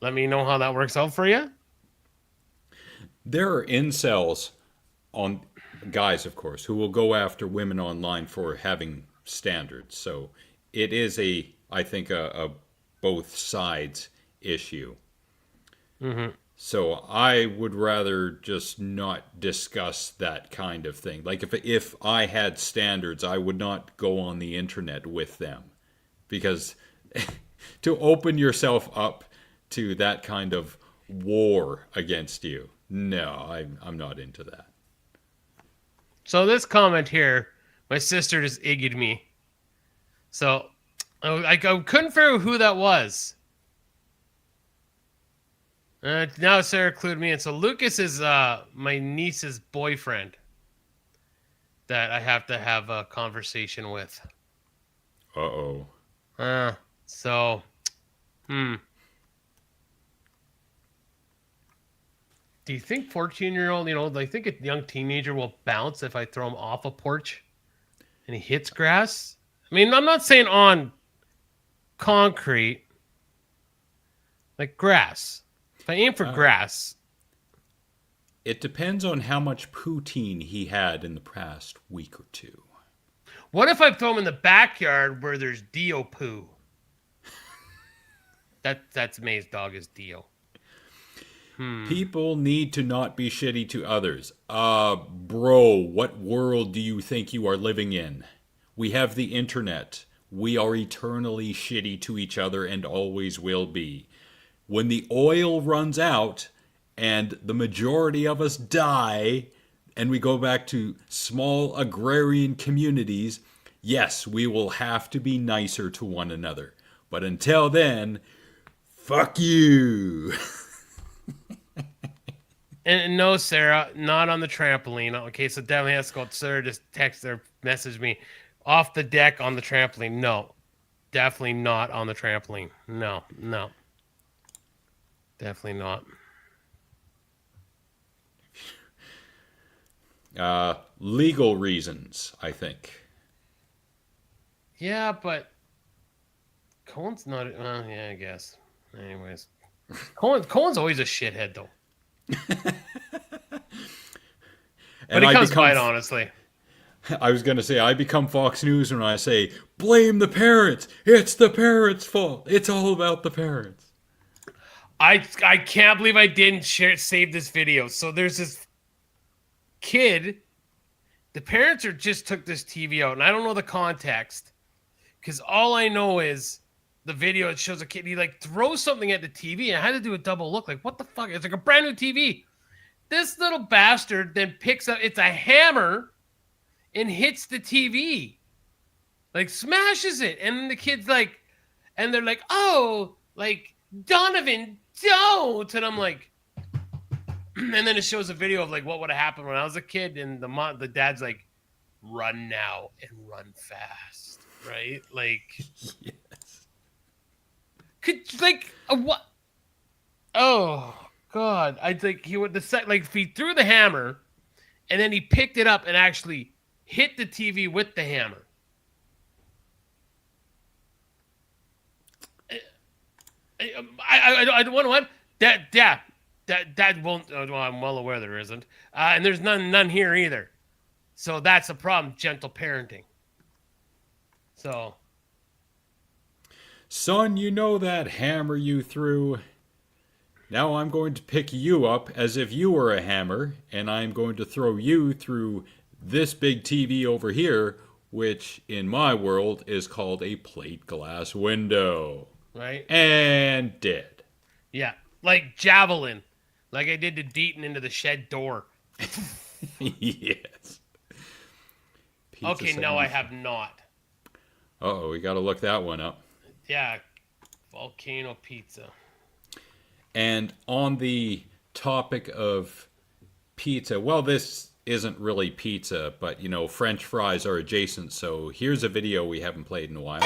Let me know how that works out for you. There are incels, on guys, of course, who will go after women online for having standards. So it is I think a both sides issue. Mm-hmm. So I would rather just not discuss that kind of thing. Like if I had standards, I would not go on the internet with them, because to open yourself up to that kind of war against you, no, I'm not into that. So this comment here, my sister just egged me. So I couldn't figure out who that was. Now Sarah clued me in. So Lucas is my niece's boyfriend that I have to have a conversation with. Uh-oh. So, Do you think 14-year-old, I think a young teenager will bounce if I throw him off a porch and he hits grass? I mean, I'm not saying on concrete, like grass. If I aim for grass. It depends on how much poutine he had in the past week or two. What if I throw him in the backyard where there's Dio poo? That's May's dog is Dio. People need to not be shitty to others. Bro, what world do you think you are living in? We have the internet. We are eternally shitty to each other and always will be. When the oil runs out and the majority of us die and we go back to small agrarian communities, yes, we will have to be nicer to one another. But until then, fuck you. And no, Sarah, not on the trampoline. Okay, so definitely has to go. Sarah just text or message me off the deck on the trampoline. No, definitely not on the trampoline. No. Definitely not. Legal reasons, I think. Yeah, but Cohen's not. Yeah, I guess. Anyways, Cohen's always a shithead, though. But he comes by it honestly. I was going to say, I become Fox News when I say, blame the parents. It's the parents' fault. It's all about the parents. I can't believe I didn't save this video. So there's this kid. The parents just took this TV out, and I don't know the context, because all I know is the video. It shows a kid. He like throws something at the TV, and I had to do a double look. Like, what the fuck? It's like a brand new TV. This little bastard then picks up. It's a hammer, and hits the TV, like smashes it, and then the kid's like, and they're like, oh, like Donovan, don't, and I'm like. And then it shows a video of like what would have happened when I was a kid, and the dad's like, "Run now and run fast," right? Like, Yes. could like what? Oh God! I think he would if he threw the hammer, and then he picked it up and actually hit the TV with the hammer. I don't want that. Yeah. That won't. Well, I'm well aware there isn't, and there's none here either. So that's a problem. Gentle parenting. So, son, you know that hammer you threw? Now I'm going to pick you up as if you were a hammer, and I'm going to throw you through this big TV over here, which in my world is called a plate glass window. right? And dead. Yeah, like javelin, like I did to Deaton into the shed door. Yes. Pizza Okay, no, I have not. Uh-oh, we got to look that one up. Yeah, volcano pizza. And on the topic of pizza, well, this isn't really pizza, but, you know, French fries are adjacent, so here's a video we haven't played in a while.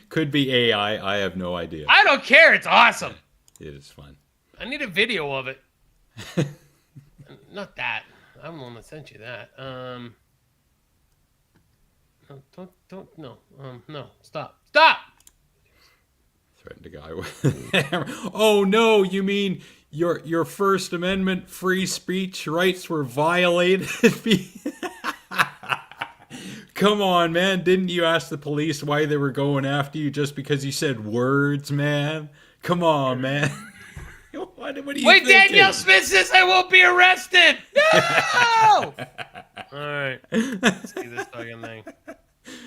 Could be AI, I have no idea. I don't care, it's awesome. It is fun. I need a video of it. Not that. I'm the one that sent you that. No, don't, no. No, stop. Threatened a guy with a hammer. Oh no, you mean your First Amendment free speech rights were violated? Come on, man. Didn't you ask the police why they were going after you just because you said words, man? Come on, man. What are you Wait, thinking? Danielle Smith says I won't be arrested. No! All right. Let's see this fucking thing.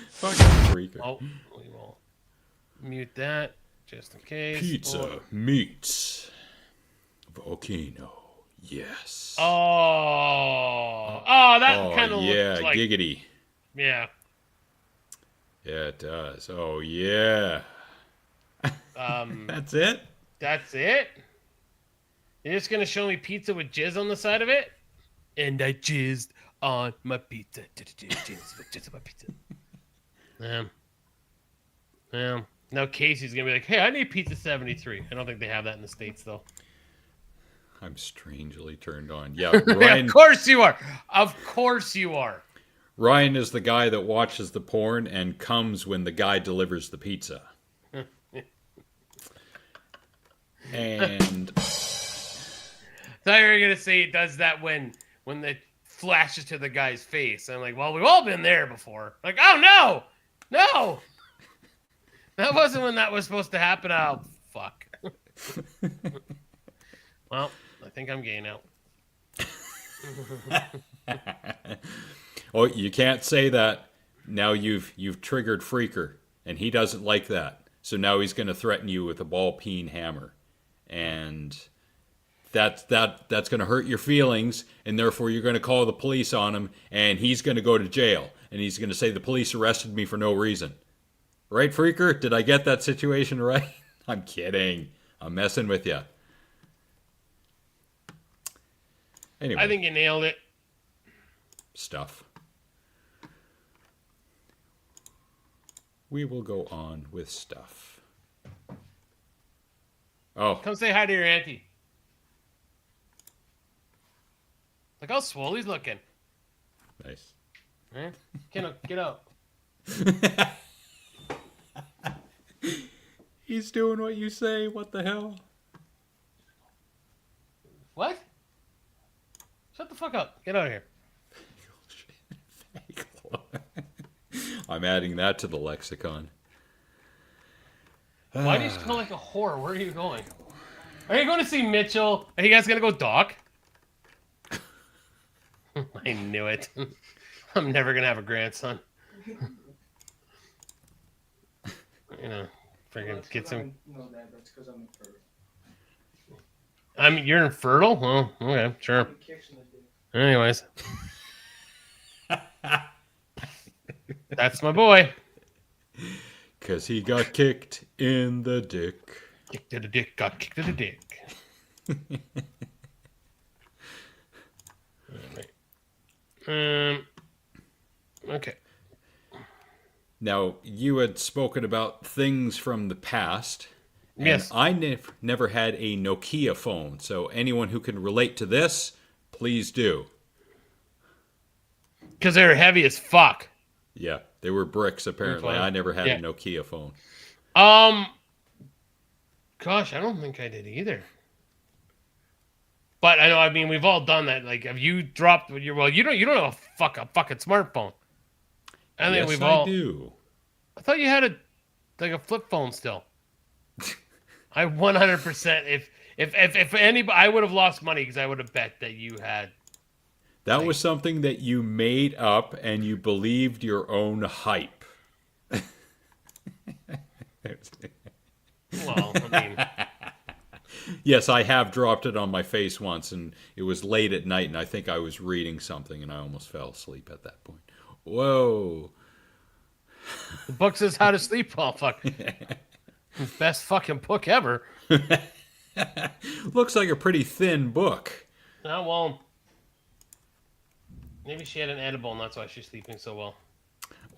Fucking freaker. Oh, we will mute that just in case. Pizza meets volcano. Yes. Oh, that kind of looks like... giggity. Yeah. Yeah, it does. Oh, yeah. That's it? That's it? You're just going to show me pizza with jizz on the side of it? And I jizzed on my pizza. Jizz on my pizza. Yeah. Now Casey's going to be like, hey, I need pizza 73. I don't think they have that in the States, though. I'm strangely turned on. Yeah, Ryan. Of course you are. Of course you are. Ryan is the guy that watches the porn and comes when the guy delivers the pizza. And I thought you were gonna say it does that when it flashes to the guy's face. I'm like, well, we've all been there before. Like, oh no, that wasn't when that was supposed to happen. Oh fuck. Well, I think I'm gay now. oh, you can't say that. Now you've triggered Freaker, and he doesn't like that. So now he's going to threaten you with a ball-peen hammer, and that's going to hurt your feelings, and therefore you're going to call the police on him, and he's going to go to jail, and he's going to say the police arrested me for no reason. Right, Freaker? Did I get that situation right? I'm kidding. I'm messing with you. Anyway. I think you nailed it. Stuff. We will go on with stuff. Oh. Come say hi to your auntie. Look how swole he's looking. Nice. Huh? Get out. He's doing what you say. What the hell? Get out of here. I'm adding that to the lexicon. Why do you smell like a whore? Where are you going? Are you going to see Mitchell? Are you guys going to go dock? I knew it. I'm never going to have a grandson. You know, freaking get some... No, Dad, that's because I'm infertile. You're infertile? Well, okay, sure. Anyways. That's my boy. Because he got kicked in the dick. Kicked to the dick, got kicked to the dick. Okay. Now, you had spoken about things from the past. And Yes. I never had a Nokia phone, so anyone who can relate to this, please do. Because they're heavy as fuck. Yeah, they were bricks, apparently. Okay. I never had Yeah. a Nokia phone. Gosh, I don't think I did either. But I mean, we've all done that. Like, have you dropped your? Well, you don't have a fucking smartphone. I think Yes, we've I all. do. I thought you had a flip phone still. I 100%. If anybody, I would have lost money because I would have bet that you had. That was something that you made up and you believed your own hype. Well, I mean, Yes, I have dropped it on my face once, and it was late at night, and I think I was reading something, and I almost fell asleep at that point. Whoa. the book says how to sleep. Oh fuck, best fucking book ever. Looks like a pretty thin book. Oh well, maybe she had an edible, and that's why she's sleeping so well.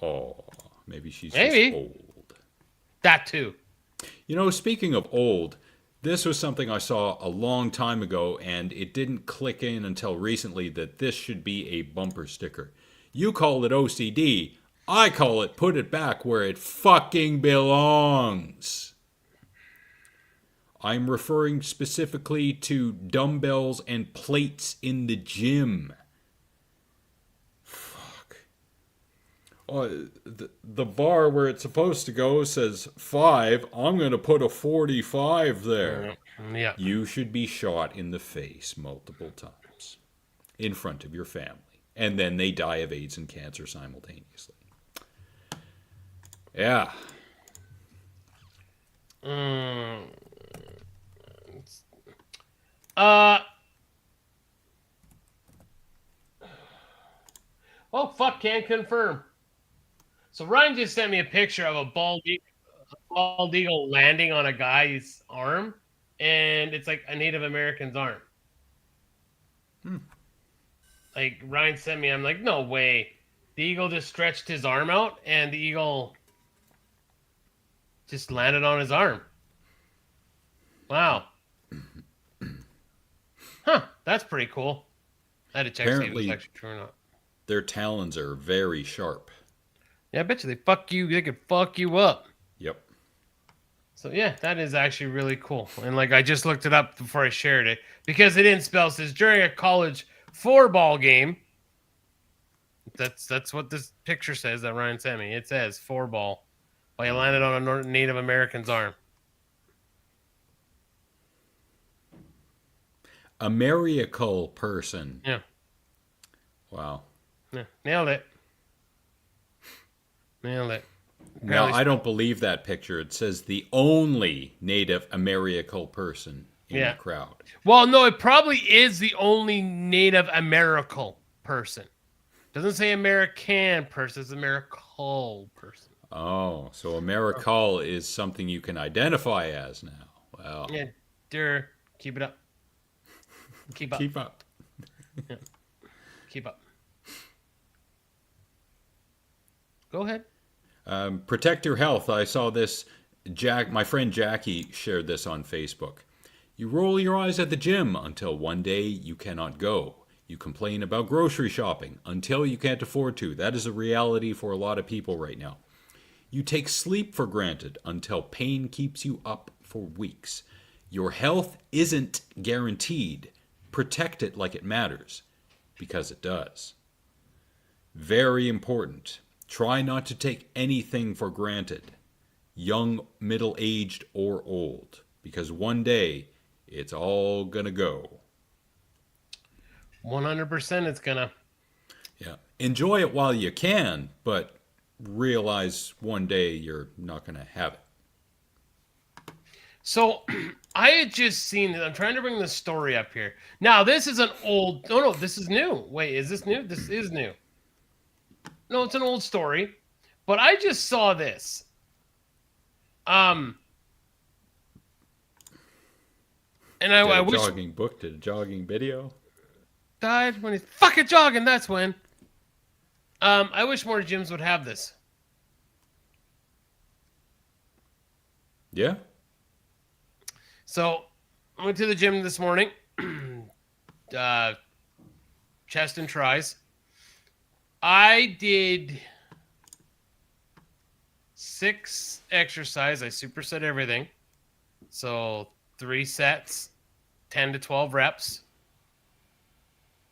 Oh, maybe she's Maybe. just old. That too. You know, speaking of old, this was something I saw a long time ago, and it didn't click in until recently that this should be a bumper sticker. You call it OCD. I call it put it back where it fucking belongs. I'm referring specifically to dumbbells and plates in the gym. Fuck. Oh, the bar where it's supposed to go says 5. I'm going to put a 45 there. Yeah. You should be shot in the face multiple times in front of your family. And then they die of AIDS and cancer simultaneously. Yeah. Oh fuck! Can't confirm. So Ryan just sent me a picture of a bald eagle landing on a guy's arm, and it's like a Native American's arm. Like Ryan sent me, I'm like, no way. The eagle just stretched his arm out, and the eagle just landed on his arm. Wow. Huh? That's pretty cool. I had to check to see if it was Apparently- actually true or not. Their talons are very sharp. Yeah, I bet you they could fuck you up. Yep. So yeah, that is actually really cool. And like I just looked it up before I shared it because it didn't spell. It says during a college 4-ball game. That's what this picture says that Ryan sent me. It says 4-ball. While he landed on a Native American's arm. A miracle person. Yeah. Wow. Yeah. Nailed it. Nailed it. Now, Apparently- I don't believe that picture. It says the only Native American person in Yeah. the crowd. Well, no, it probably is the only Native American person. Doesn't say American person, it's Americal person. Oh, so Americal is something you can identify as now. Wow. Yeah, dear, keep it up. Keep up. Keep up. Keep up. Go ahead. Protect your health. I saw this. My friend Jackie shared this on Facebook. You roll your eyes at the gym until one day you cannot go. You complain about grocery shopping until you can't afford to. That is a reality for a lot of people right now. You take sleep for granted until pain keeps you up for weeks. Your health isn't guaranteed. Protect it like it matters. because it does. Very important. Try not to take anything for granted, young, middle-aged, or old, because one day it's all gonna go. 100% it's gonna. Yeah. Enjoy it while you can, but realize one day you're not gonna have it. So I had just seen it. I'm trying to bring the story up here. Now, this is an old. No, this is new. Wait, is this new? This is new. No, it's an old story. But I just saw this. And I wish. Jogging book, did a jogging video. Died when he's fucking jogging. That's when. I wish more gyms would have this. Yeah. So I went to the gym this morning. Chest and tries. I did 6 exercises. I superset everything. So 3 sets, 10 to 12 reps.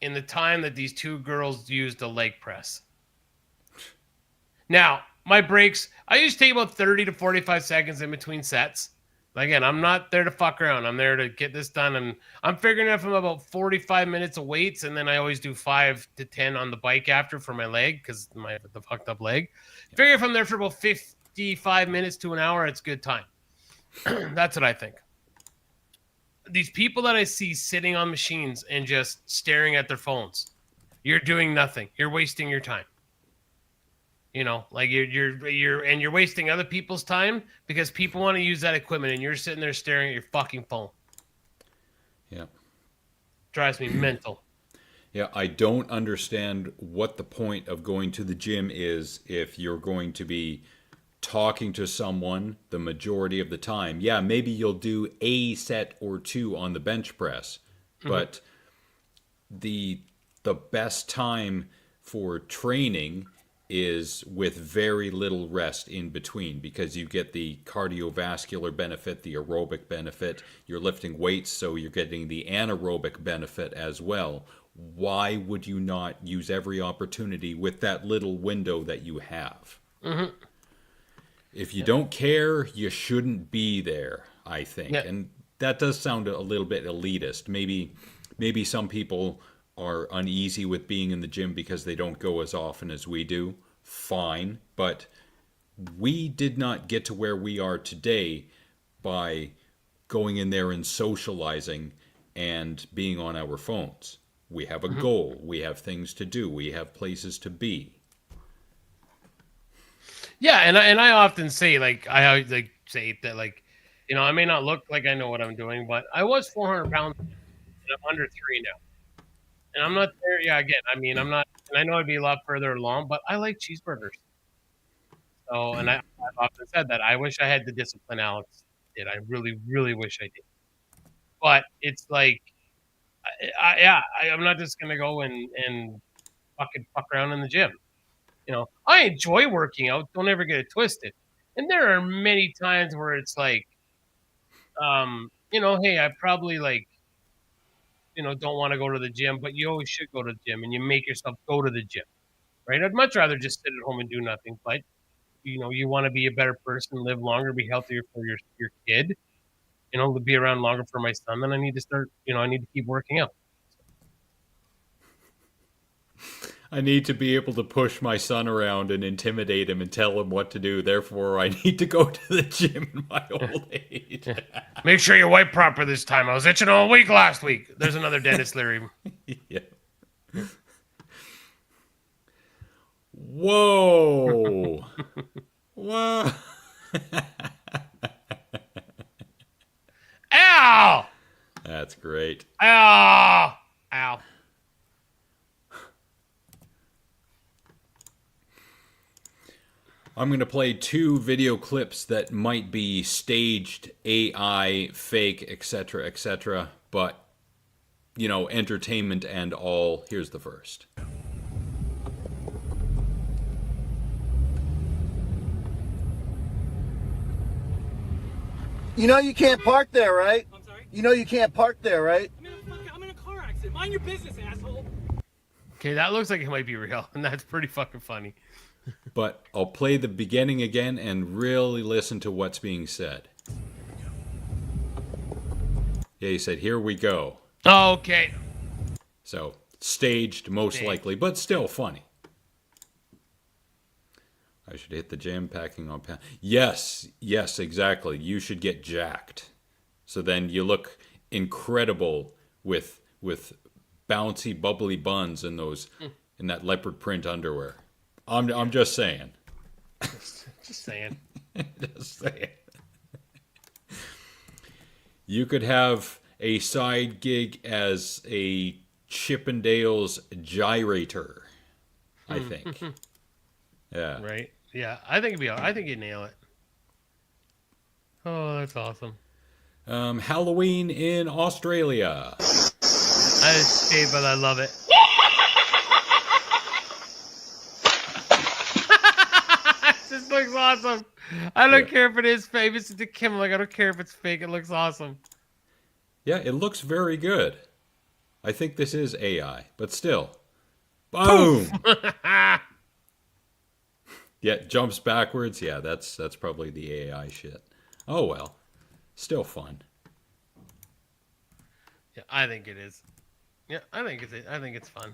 In the time that these 2 girls used a leg press. Now, my breaks, I usually take about 30 to 45 seconds in between sets. Again, I'm not there to fuck around. I'm there to get this done. And I'm figuring out from about 45 minutes of weights, and then I always do 5 to 10 on the bike after for my leg, because the fucked up leg. Figure if I'm there for about 55 minutes to an hour, it's good time. That's what I think. These people that I see sitting on machines and just staring at their phones, you're doing nothing. You're wasting your time. You know, like you're wasting other people's time because people want to use that equipment and you're sitting there staring at your fucking phone. Yeah. Drives me mental. Yeah, I don't understand what the point of going to the gym is if you're going to be talking to someone the majority of the time. Yeah, maybe you'll do a set or 2 on the bench press, but the best time for training is with very little rest in between, because you get the cardiovascular benefit, the aerobic benefit. You're lifting weights, so you're getting the anaerobic benefit as well. Why would you not use every opportunity with that little window that you have? If you don't care, you shouldn't be there, I think. Yeah. And that does sound a little bit elitist. Maybe some people are uneasy with being in the gym because they don't go as often as we do. Fine. But we did not get to where we are today by going in there and socializing and being on our phones. We have a goal. We have things to do. We have places to be. Yeah, and I often say, like, I always say that, like, you know, I may not look like I know what I'm doing, but I was 400 pounds and I'm under 3 now. And I'm not there. Yeah, again, I mean, I'm not, and I know I'd be a lot further along, but I like cheeseburgers. So, and I've often said that I wish I had the discipline Alex did. I really, really wish I did. But it's like, I'm not just going to go and fucking fuck around in the gym. You know, I enjoy working out. Don't ever get it twisted. And there are many times where it's like, you know, hey, I probably like, you know, don't want to go to the gym, but you always should go to the gym and you make yourself go to the gym, right? I'd much rather just sit at home and do nothing. But, you know, you want to be a better person, live longer, be healthier for your kid, you know, be around longer for my son, then I need to start, you know, I need to keep working out. I need to be able to push my son around and intimidate him and tell him what to do. Therefore, I need to go to the gym in my old age. Make sure you wipe proper this time. I was itching all week last week. There's another Dennis Leary. Yeah. Whoa. Whoa. Ow! That's great. Ow! Ow. I'm going to play 2 video clips that might be staged, AI, fake, etc., but, you know, entertainment and all. Here's the first. You know you can't park there, right? I'm sorry? You know you can't park there, right? I'm in a car accident. Mind your business, asshole. Okay, that looks like it might be real, and that's pretty fucking funny. But I'll play the beginning again and really listen to what's being said. Yeah, he said, "Here we go." Oh, okay. So, staged most likely, but still funny. I should hit the gym, packing on pounds. Yes, exactly. You should get jacked. So then you look incredible with bouncy, bubbly buns and those in that leopard print underwear. I'm just saying. Just saying. Just saying. You could have a side gig as a Chippendales gyrator, I think. Yeah. Right? Yeah, I think it'd be. I think you'd nail it. Oh, that's awesome. Halloween in Australia. I say, but I love it. This looks awesome. I don't care if it is famous to Kim. Like, I don't care if it's fake. It looks awesome. Yeah, it looks very good. I think this is AI, but still. Boom! Yeah, jumps backwards. Yeah, that's probably the AI shit. Oh well. Still fun. Yeah, I think it is. Yeah, I think it's fun.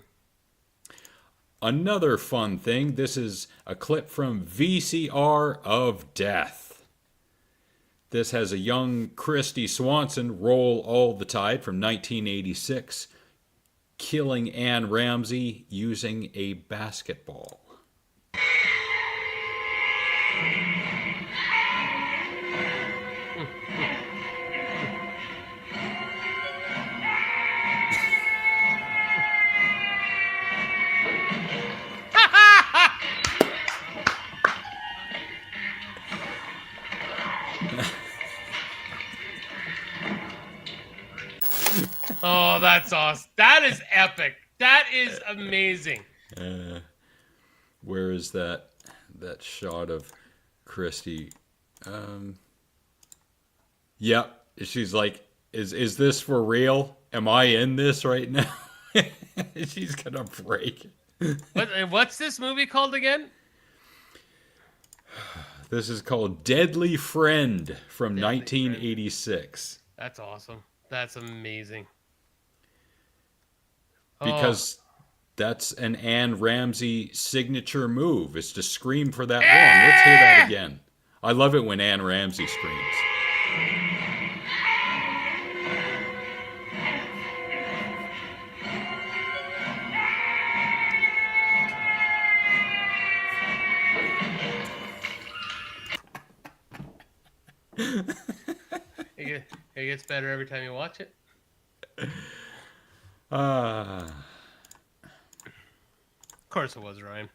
Another fun thing. This is a clip from VCR of Death. This has a young Christy Swanson roll all the tide from 1986, killing Anne Ramsey using a basketball. Oh, that's awesome. That is epic. That is amazing. Where is that shot of Christy? Yep. She's like, is this for real? Am I in this right now? She's gonna break. What's this movie called again? This is called Deadly Friend from Deadly 1986. Friend. That's awesome. That's amazing. Because that's an Anne Ramsey signature move, is to scream for that long. Let's hear that again. I love it when Anne Ramsey screams. It gets better every time you watch it. Ah. Of course it was, Ryan.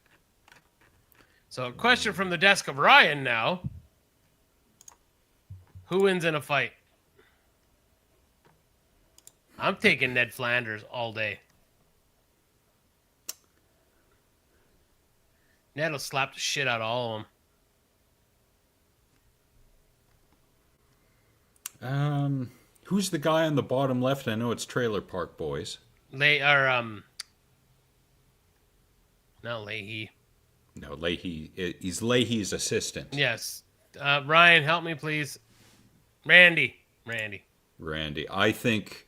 So, a question from the desk of Ryan now. Who wins in a fight? I'm taking Ned Flanders all day. Ned will slap the shit out of all of them. Who's the guy on the bottom left? I know it's Trailer Park Boys. They are, not Leahy. No, Leahy. He's Leahy's assistant. Yes. Ryan, help me, please. Randy. I think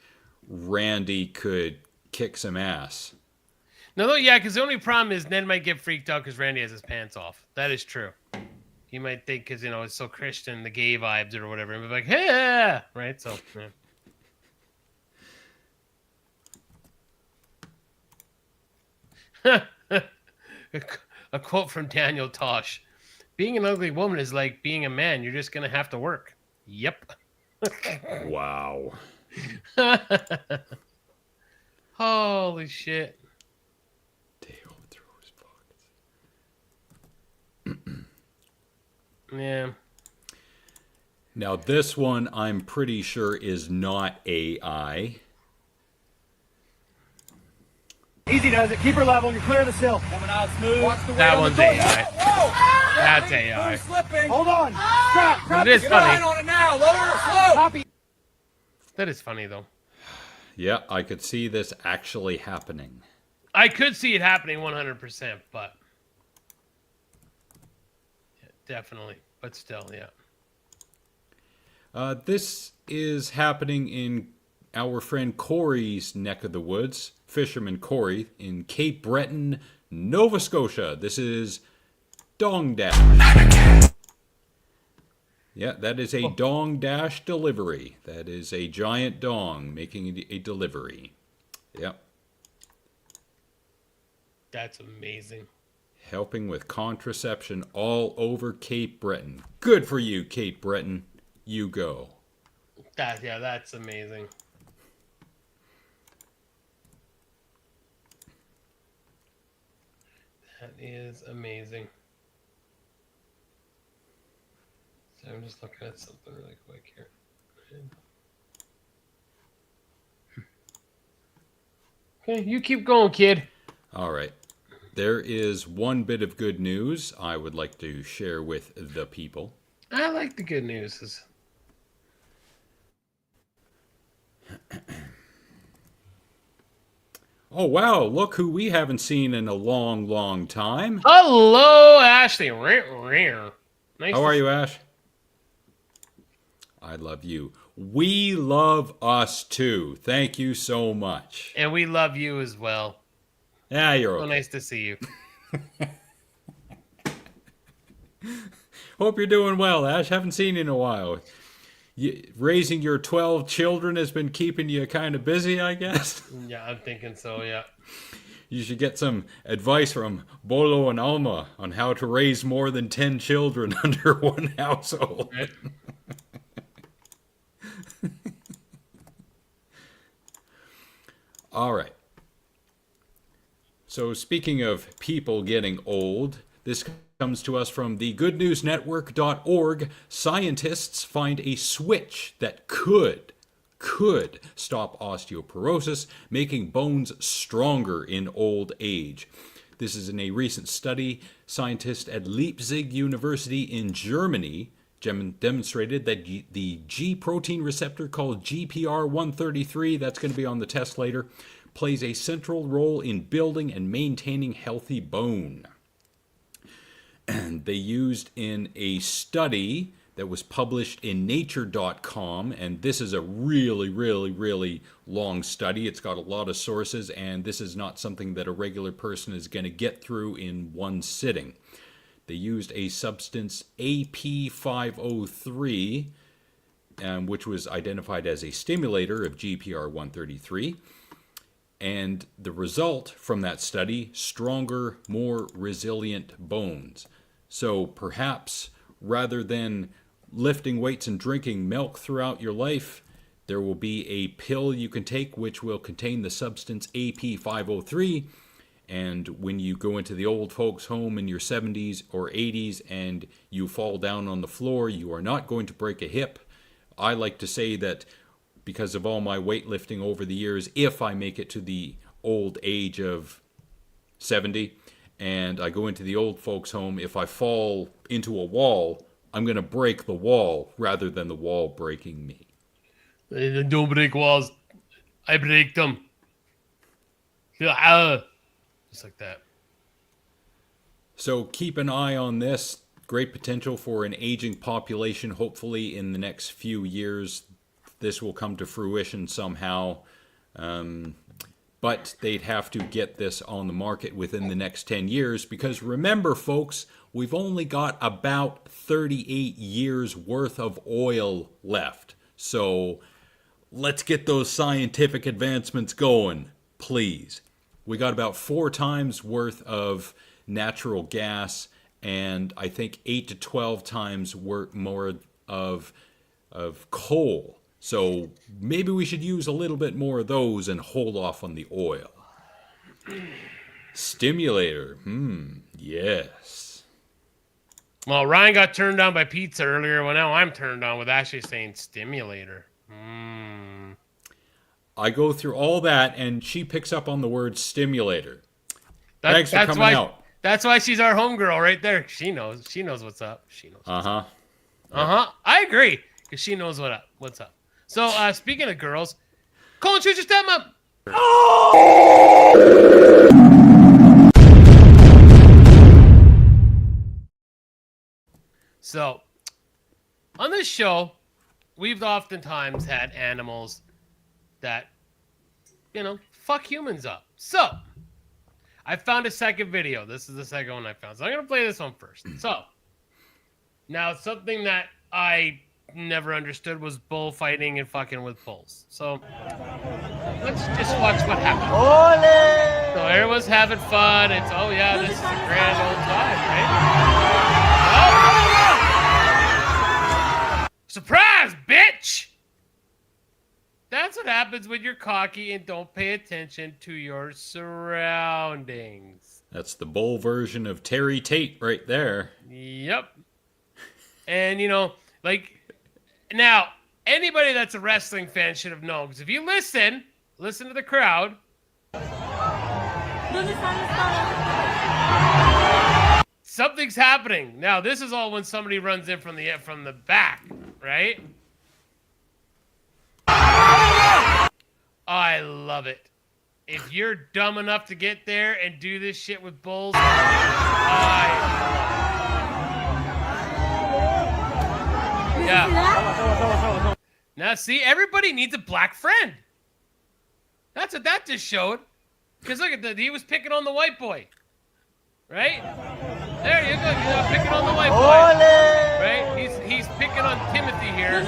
Randy could kick some ass. No, yeah, because the only problem is Ned might get freaked out because Randy has his pants off. That is true. He might think because, it's so Christian, the gay vibes or whatever, and be like, hey, right? So, yeah. A quote from Daniel Tosh. Being an ugly woman is like being a man. You're just going to have to work. Yep. Wow. Holy shit. Yeah. Now this one I'm pretty sure is not AI. Easy does it. Keep her level. You're clear of the sill. Coming out smooth. Watch the That one's AI. Whoa! That's AI. Slipping. Hold on. Stop. It is funny. on it now. Lower her slow. Copy. That is funny, though. Yeah, I could see this actually happening. I could see it happening 100%, but yeah, definitely. But still, yeah. This is happening in our friend Corey's neck of the woods, Fisherman Corey, in Cape Breton, Nova Scotia. This is Dong Dash. Yeah, that is a Dong Dash delivery. That is a giant dong making a delivery. Yep. That's amazing. Helping with contraception all over Cape Breton. Good for you, Cape Breton. You go. That's amazing. That is amazing. So I'm just looking at something really quick here. Okay, you keep going, kid. All right. There is one bit of good news I would like to share with the people. I like the good news. Oh, wow. Look who we haven't seen in a long, long time. Hello, Ashley. Nice. How are you, Ash? I love you. We love us too. Thank you so much. And we love you as well. Yeah, you're So okay. nice to see you. Hope you're doing well, Ash. Haven't seen you in a while. Raising your 12 children has been keeping you kind of busy, I guess. Yeah, I'm thinking so, yeah. You should get some advice from Bolo and Alma on how to raise more than 10 children under one household. Right? All right. So speaking of people getting old, this comes to us from the goodnewsnetwork.org. Scientists find a switch that could stop osteoporosis, making bones stronger in old age. This is in a recent study. Scientists at Leipzig University in Germany demonstrated that the G protein receptor called GPR133, that's going to be on the test later, plays a central role in building and maintaining healthy bone. And they used in a study that was published in nature.com, and this is a really, really, really long study. It's got a lot of sources, and this is not something that a regular person is going to get through in one sitting. They used a substance AP503, which was identified as a stimulator of GPR133. And the result from that study, stronger, more resilient bones. So perhaps rather than lifting weights and drinking milk throughout your life, there will be a pill you can take which will contain the substance AP503. And when you go into the old folks' home in your 70s or 80s and you fall down on the floor, you are not going to break a hip. I like to say that because of all my weightlifting over the years, if I make it to the old age of 70 and I go into the old folks' home, if I fall into a wall, I'm going to break the wall rather than the wall breaking me. Don't break walls. I break them. Just like that. So keep an eye on this. Great potential for an aging population. Hopefully in the next few years, this will come to fruition somehow. But they'd have to get this on the market within the next 10 years because remember, folks, we've only got about 38 years worth of oil left. So let's get those scientific advancements going, please. We got about 4 times worth of natural gas and I think 8 to 12 times more of coal. So maybe we should use a little bit more of those and hold off on the oil. Stimulator. Yes. Well, Ryan got turned on by pizza earlier. Well, now I'm turned on with Ashley saying stimulator. I go through all that, and she picks up on the word stimulator. Thanks for coming out. That's why she's our homegirl right there. She knows. She knows what's up. She knows. Uh-huh. I agree, because she knows what's up. So, speaking of girls, Colin, choose your step up. So, on this show, we've oftentimes had animals that, fuck humans up. So, I found a second video. This is the second one I found. So, I'm going to play this one first. So, now something that I never understood was bullfighting and fucking with bulls. So, let's just watch what happened. Ole! So, everyone's having fun. It's, oh yeah, this is a grand old time, right? Oh! Surprise, bitch! That's what happens when you're cocky and don't pay attention to your surroundings. That's the bull version of Terry Tate right there. Yep. And, now, anybody that's a wrestling fan should have known. Because if you listen to the crowd. Something's happening. Now, this is all when somebody runs in from the back, right? I love it. If you're dumb enough to get there and do this shit with bulls, yeah. Now, see, everybody needs a black friend. That's what that just showed. Because look at that, he was picking on the white boy. Right? There you go. You're picking on the white boy. Right? He's picking on Timothy here.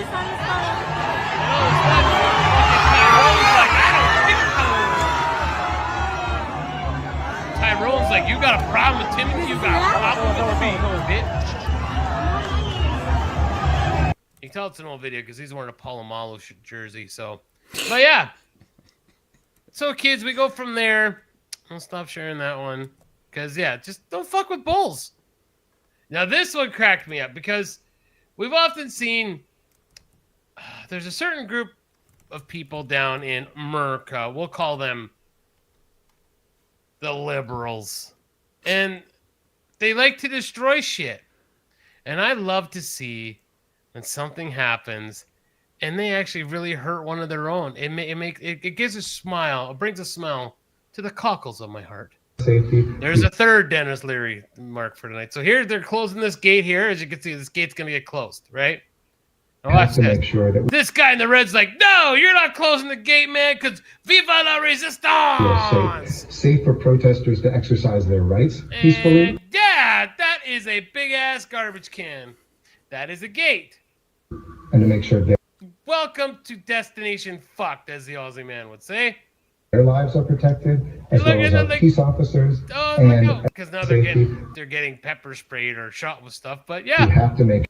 Tyrone's like, you got a problem with Timothy? You got a problem with me, bitch. You can tell it's an old video because he's wearing a Palomalo jersey. So, but yeah. So, kids, we go from there. I'll stop sharing that one. Because, yeah, just don't fuck with bulls. Now, this one cracked me up because we've often seen there's a certain group of people down in America. We'll call them the liberals. And they like to destroy shit. And I love to see when something happens and they actually really hurt one of their own. It gives a smile. It brings a smile to the cockles of my heart. Safety. There's a third Dennis Leary mark for tonight. So here they're closing this gate here. As you can see, this gate's going to get closed, right? Now watch this. Make sure that this guy in the red's like, no, you're not closing the gate, man, because viva la resistance! Safe for protesters to exercise their rights peacefully. And yeah, that is a big-ass garbage can. That is a gate. And to make sure welcome to Destination Fucked, as the Aussie man would say. Their lives are protected, as well as our peace officers. Oh, because now they're getting pepper sprayed or shot with stuff. But yeah, we have to make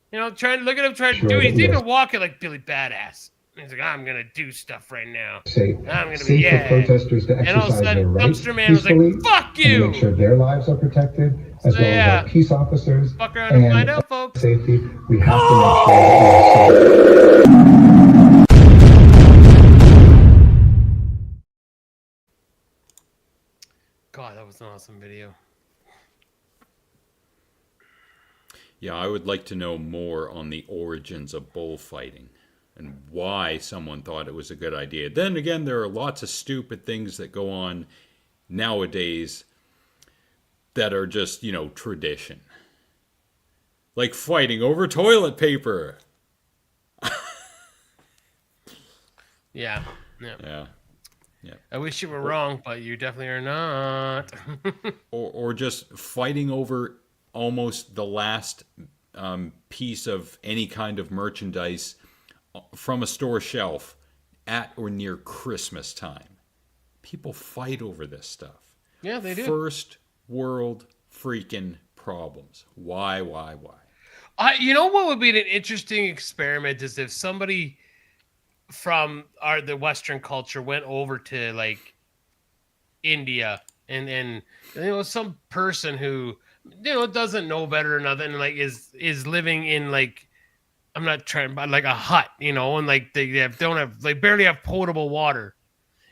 trying to look at him trying to do it. He's even walking like Billy Badass. He's like, I'm gonna do stuff right now. I'm gonna be for protesters to exercise and all of a sudden, their rights Dumpster Man was like, "Fuck you!" And make sure their lives are protected, as well as our peace officers. Fuck around and find out, folks. Safety. We have to make sure that we are safe. God, that was an awesome video. Yeah, I would like to know more on the origins of bullfighting and why someone thought it was a good idea. Then again, there are lots of stupid things that go on nowadays that are just, tradition. Like fighting over toilet paper. Yeah. I wish you were wrong, but you definitely are not. or just fighting over almost the last piece of any kind of merchandise from a store shelf at or near Christmas time. People fight over this stuff. Yeah, they do. First world freaking problems. Why? You know what would be an interesting experiment is if somebody from the Western culture went over to like India and some person who doesn't know better or nothing, like is living in like, I'm not trying, but like a hut, and like they barely have potable water,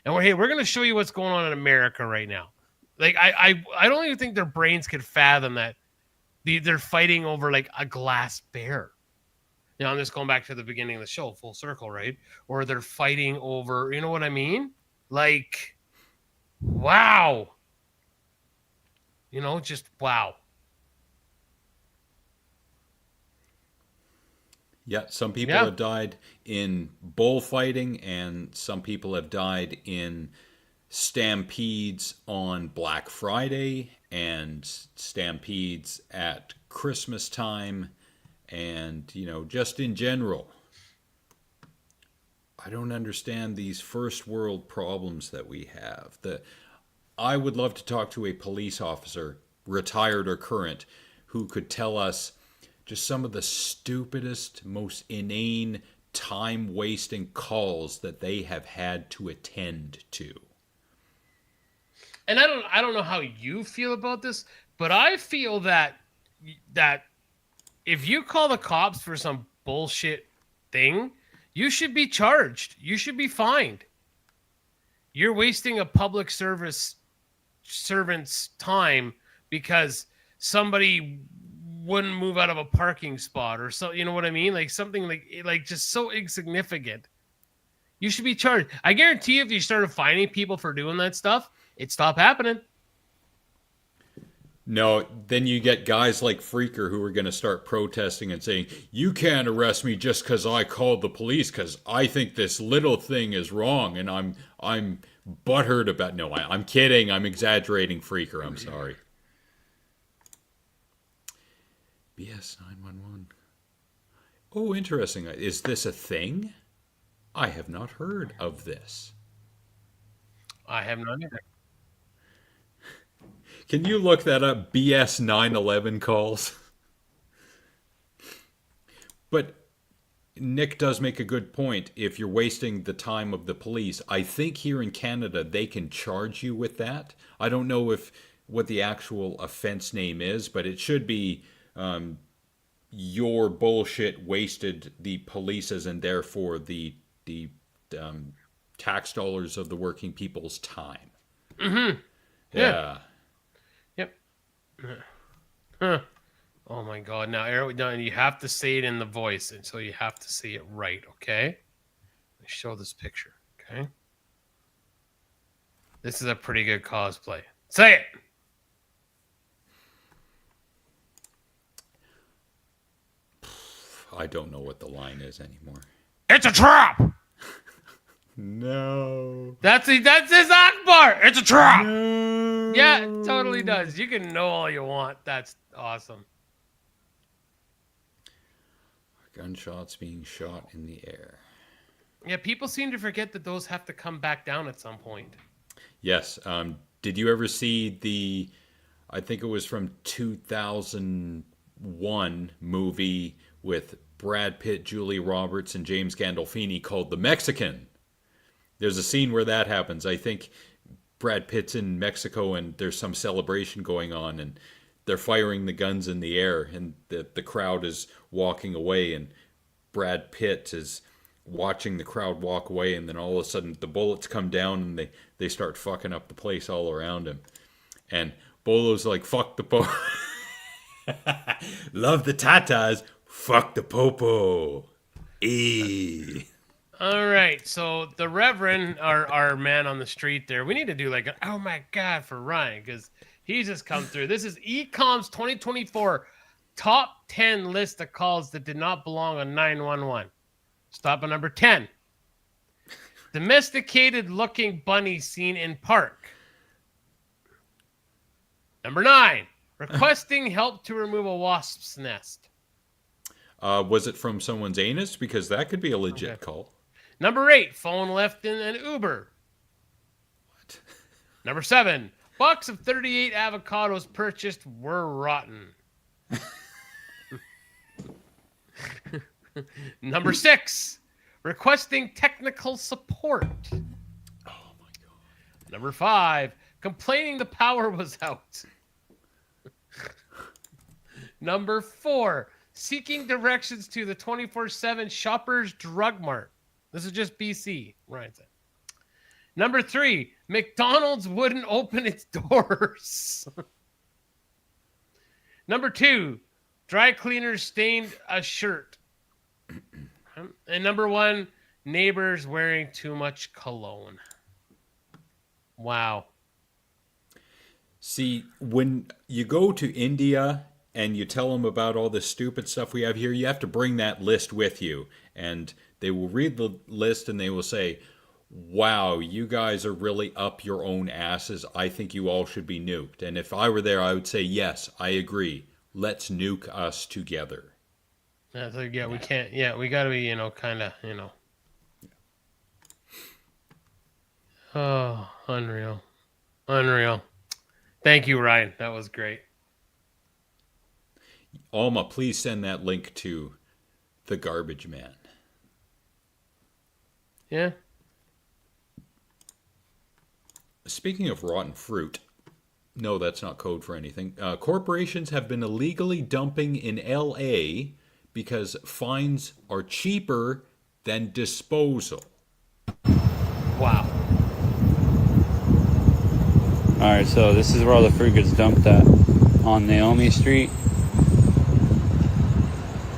and we're going to show you what's going on in America right now. Like I don't even think their brains could fathom that they're fighting over like a glass bear. I'm just going back to the beginning of the show, full circle, right? Or they're fighting over, you know what I mean? Like, wow. Just wow. Yeah, some people Yeah. have died in bullfighting, and some people have died in stampedes on Black Friday and stampedes at Christmas time, and, just in general. I don't understand these first world problems that we have. I would love to talk to a police officer, retired or current, who could tell us just some of the stupidest, most inane, time wasting calls that they have had to attend to. And I don't know how you feel about this, but I feel that if you call the cops for some bullshit thing, you should be charged. You should be fined. You're wasting a public servant's time because somebody wouldn't move out of a parking spot or so, you know what I mean? Like something like just so insignificant. You should be charged. I guarantee you, if you started fining people for doing that stuff, it'd stop happening. No, then you get guys like Freaker who are going to start protesting and saying, you can't arrest me just because I called the police because I think this little thing is wrong and I'm butthurt about. No, I'm kidding. I'm exaggerating, Freaker. I'm sorry. BS 911. Oh, interesting. Is this a thing? I have not heard of this. I have not either. Can you look that up? BS 911 calls. But Nick does make a good point. If you're wasting the time of the police, I think here in Canada they can charge you with that. I don't know what the actual offense name is, but it should be your bullshit wasted the police's and therefore the tax dollars of the working people's time. Mm-hmm. Yeah. Yep. Huh. Oh my God! Now, you have to say it in the voice, and so you have to say it right. Okay. Let me show this picture. Okay. This is a pretty good cosplay. Say it. I don't know what the line is anymore. It's a trap. No. That's his Akbar. It's a trap. No. Yeah, it totally does. You can know all you want. That's awesome. Gunshots being shot in the air. Yeah, people seem to forget that those have to come back down at some point. Yes. Did you ever see I think it was from 2001 movie with Brad Pitt, Julia Roberts, and James Gandolfini called The Mexican? There's a scene where that happens. I think Brad Pitt's in Mexico and there's some celebration going on and they're firing the guns in the air and the crowd is walking away and Brad Pitt is watching the crowd walk away and then all of a sudden the bullets come down and they start fucking up the place all around him. And Bolo's like, fuck the po. Love the tatas. Fuck the popo. All right, so the Reverend, our man on the street there, we need to do like an oh my God for Ryan because he's just come through. This is ECOM's 2024 top 10 list of calls that did not belong on 911. Stop at number 10. Domesticated looking bunny seen in park. Number 9. Requesting help to remove a wasp's nest. Was it from someone's anus? Because that could be a legit call. Number 8, phone left in an Uber. What? Number 7, box of 38 avocados purchased were rotten. Number 6, requesting technical support. Oh my God. Number 5, complaining the power was out. Number 4, seeking directions to the 24/7 Shoppers Drug Mart. This is just BC, right? Number 3, McDonald's wouldn't open its doors. Number 2, dry cleaners stained a shirt. And number 1, neighbors wearing too much cologne. Wow. See, when you go to India and you tell them about all this stupid stuff we have here, you have to bring that list with you. And they will read the list and they will say, wow, you guys are really up your own asses. I think you all should be nuked. And if I were there, I would say, yes, I agree. Let's nuke us together. Yeah, so, yeah, we can't. Yeah, we got to be, kind of, Oh, unreal. Unreal. Thank you, Ryan. That was great. Alma, please send that link to the Garbage Man. Yeah. Speaking of rotten fruit, no, that's not code for anything. Corporations have been illegally dumping in L.A. because fines are cheaper than disposal. Wow. Alright, so this is where all the fruit gets dumped at, on Naomi Street.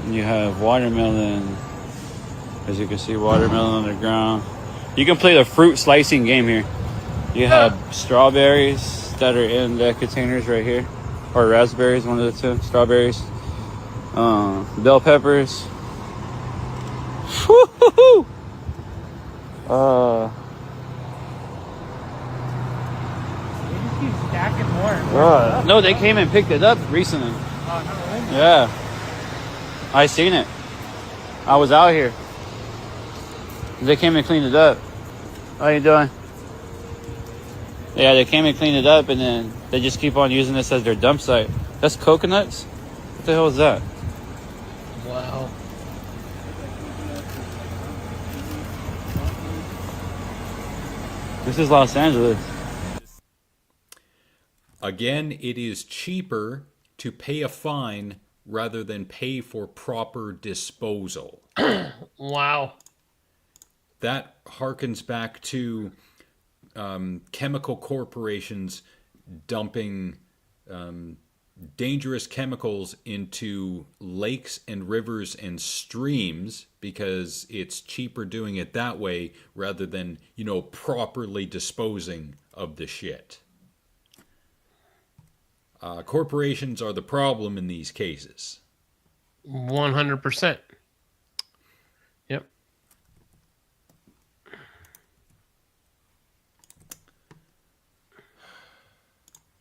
And you have watermelon, as you can see, watermelon on the ground. You can play the fruit slicing game here. You have strawberries that are in the containers right here, or raspberries, one of the two, strawberries. Bell peppers. Woo-hoo-hoo! Stacking more. No, they came and picked it up recently. Oh, no way. Yeah. I seen it. I was out here. They came and cleaned it up. How you doing? Yeah, they came and cleaned it up, and then they just keep on using this as their dump site. That's coconuts? What the hell is that? Wow. This is Los Angeles. Again, it is cheaper to pay a fine rather than pay for proper disposal. Wow. That harkens back to chemical corporations dumping dangerous chemicals into lakes and rivers and streams because it's cheaper doing it that way rather than, properly disposing of the shit. Corporations are the problem in these cases. 100%. Yep.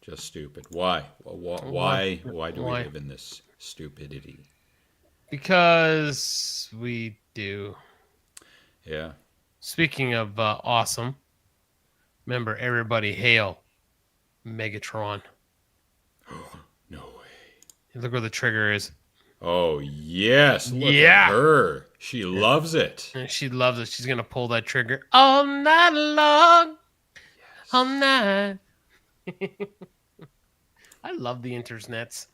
Just stupid. Why? Why do we live in this stupidity? Because we do. Yeah. Speaking of awesome, remember, everybody hail Megatron. No way. Look where the trigger is. Oh, yes. Look at her. She loves it. And she loves it. She's going to pull that trigger all night long. Yes. All night. I love the internets.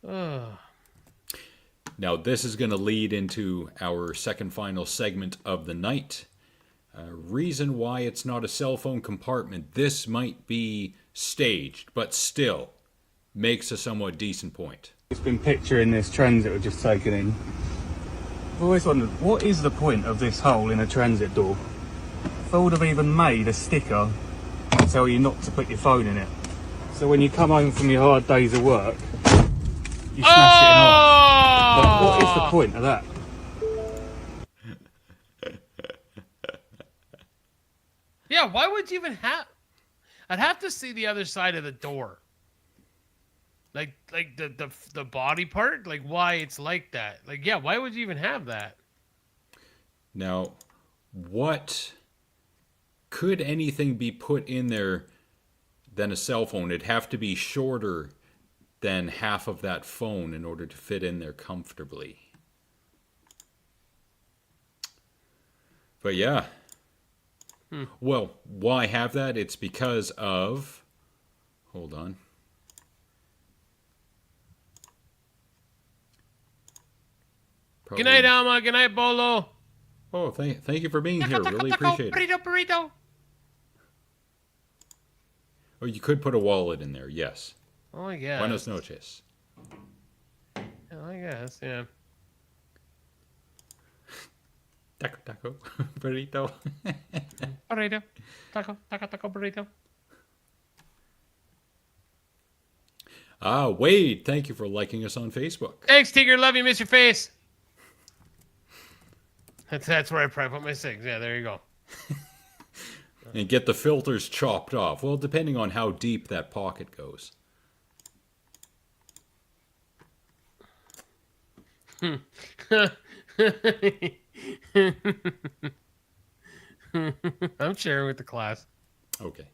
Oh. Now, this is going to lead into our second final segment of the night. Reason why it's not a cell phone compartment. This might be staged, but still makes a somewhat decent point. It's been picturing this transit we've just taken in. I've always wondered, what is the point of this hole in a transit door? If I would have even made a sticker to tell you not to put your phone in it. So when you come home from your hard days of work, you smash it in half. But what is the point of that? Yeah, why would you even have... I'd have to see the other side of the door. Like the body part? Like, why it's like that? Like, yeah, why would you even have that? Now, what... Could anything be put in there than a cell phone? It'd have to be shorter than half of that phone in order to fit in there comfortably. But yeah. Well, why have that? It's because of... Hold on. Good night, Alma. Good night, Bolo. Oh, thank you for being here. Really appreciate it. Burrito. Oh, you could put a wallet in there, yes. Oh, I guess. Buenos noches. Oh, I guess, yeah. Taco, burrito. Burrito. Taco, burrito. Wade, thank you for liking us on Facebook. Thanks, Tigger. Love you. Miss your face. That's where I probably put my cigs. Yeah, there you go. And get the filters chopped off. Well, depending on how deep that pocket goes. I'm sharing with the class. Okay.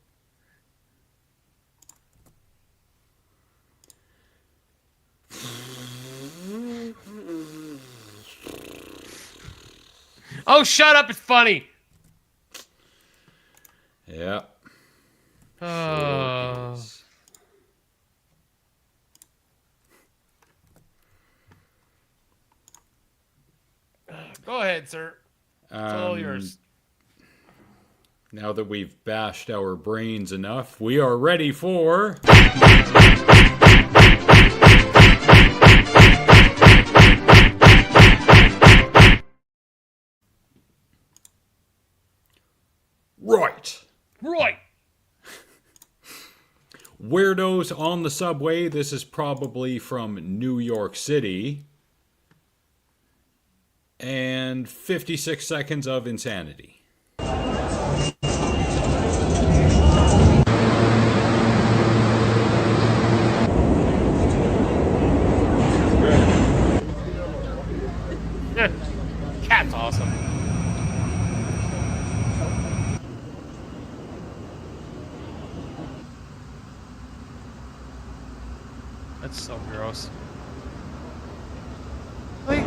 Oh, shut up. It's funny. Yeah. Oh. Go ahead, sir. It's all yours. Now that we've bashed our brains enough, we are ready for... Right. Right. Weirdos on the subway. This is probably from New York City. And 56 seconds of insanity. Cat's awesome. That's so gross. Wait.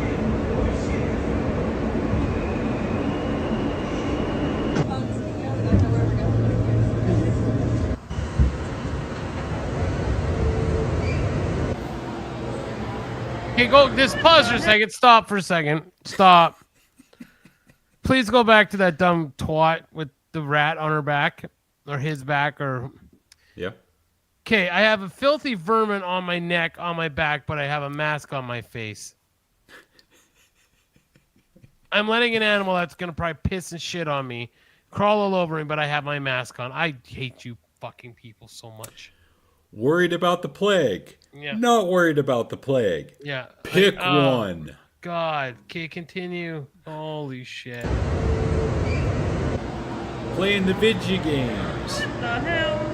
Okay, go. Just pause for a second. Stop for a second. Stop. Please go back to that dumb twat with the rat on her back, or his back, or. Yeah. Okay, I have a filthy vermin on my neck, on my back, but I have a mask on my face. I'm letting an animal that's gonna probably piss and shit on me crawl all over me, but I have my mask on. I hate you fucking people so much. Worried about the plague. Yeah. Not worried about the plague. Yeah. Pick one. God. Okay, continue. Holy shit. Playing the video games. What the hell?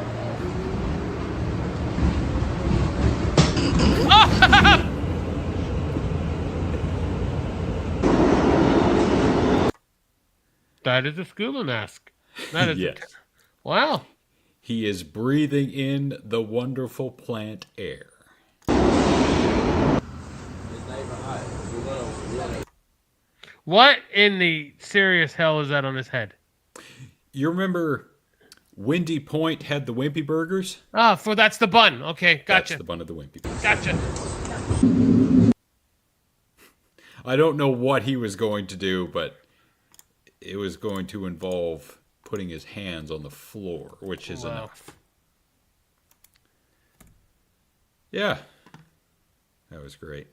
That is a scuba mask. That is yes. Wow. He is breathing in the wonderful plant air. What in the serious hell is that on his head? You remember Windy Point had the Wimpy Burgers? Ah, that's the bun. Okay, gotcha. That's the bun of the Wimpy Burgers. Gotcha. I don't know what he was going to do, but it was going to involve putting his hands on the floor, which is enough. Yeah. That was great.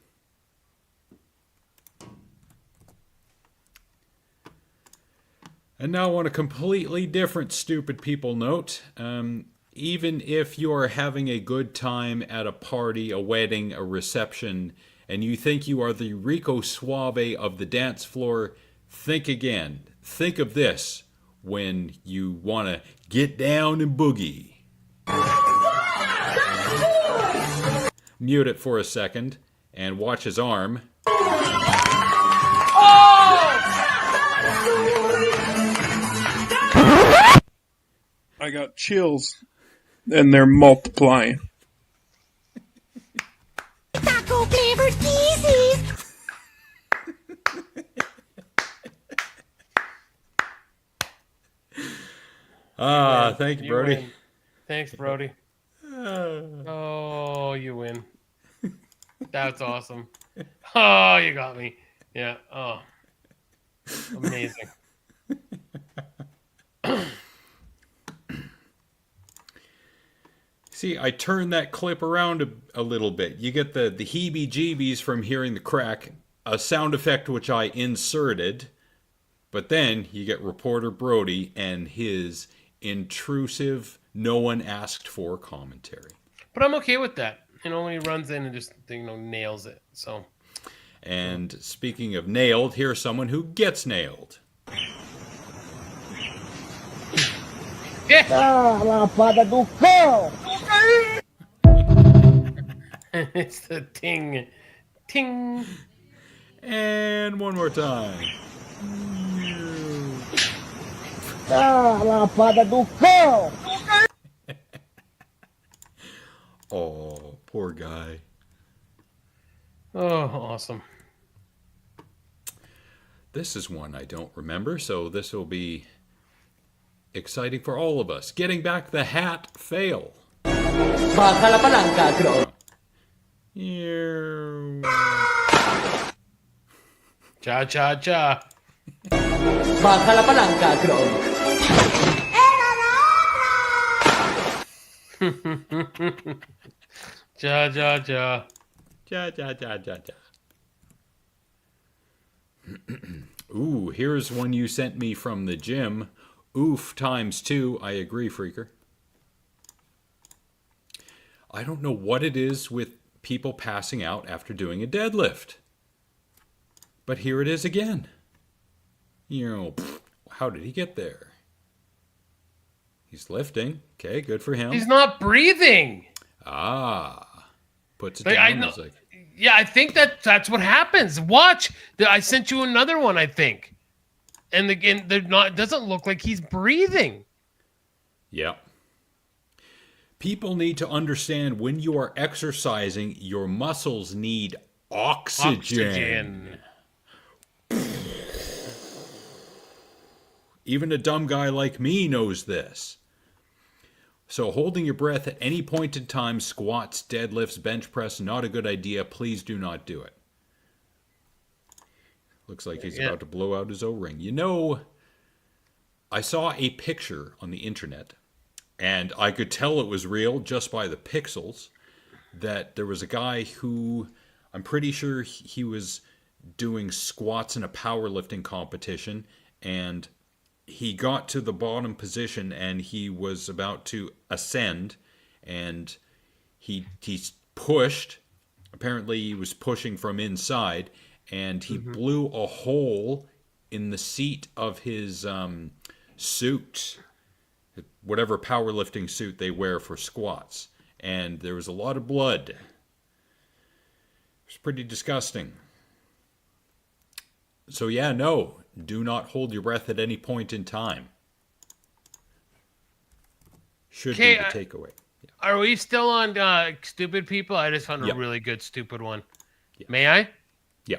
And now on a completely different stupid people note, even if you are having a good time at a party, a wedding, a reception, and you think you are the Rico Suave of the dance floor, think again. Think of this when you want to get down and boogie. Mute it for a second and watch his arm. I got chills, and they're multiplying. Taco flavored pieces. Thank you, Brody. Win. Thanks, Brody. Oh, you win. That's awesome. Oh, you got me. Yeah. Oh, amazing. See, I turned that clip around a little bit. You get the heebie-jeebies from hearing the crack, a sound effect which I inserted, but then you get reporter Brody and his intrusive, no one asked for commentary. But I'm okay with that. when he runs in and just nails it. So. And speaking of nailed, here's someone who gets nailed. It's the ting, ting. And one more time. Oh, poor guy. Oh, awesome. This is one I don't remember, so this will be exciting for all of us. Getting back the hat fail. Cha cha cha. Ja ja ja. Ja ja ja ja ja. Ooh, here's one you sent me from the gym. Oof ×2. I agree, Freaker. I don't know what it is with people passing out after doing a deadlift. But here it is again. How did he get there? He's lifting. Okay, good for him. He's not breathing. Ah. Puts it Like, down. It's like, yeah, I think that's what happens. Watch. I sent you another one, I think. And again, it doesn't look like he's breathing. yeah. People need to understand when you are exercising, your muscles need oxygen. Even a dumb guy like me knows this. So holding your breath at any point in time, squats, deadlifts, bench press, not a good idea. Please do not do it. Looks like he's about to blow out his O-ring. I saw a picture on the internet, and I could tell it was real just by the pixels, that there was a guy who, I'm pretty sure he was doing squats in a powerlifting competition, and he got to the bottom position and he was about to ascend, and he pushed. Apparently he was pushing from inside, and he blew a hole in the seat of his suit, whatever powerlifting suit they wear for squats, and there was a lot of blood. It was pretty disgusting. So yeah, no, do not hold your breath at any point in time. Should be the takeaway. Yeah. Are we still on stupid people? I just found a really good stupid one. Yeah. May I? Yeah.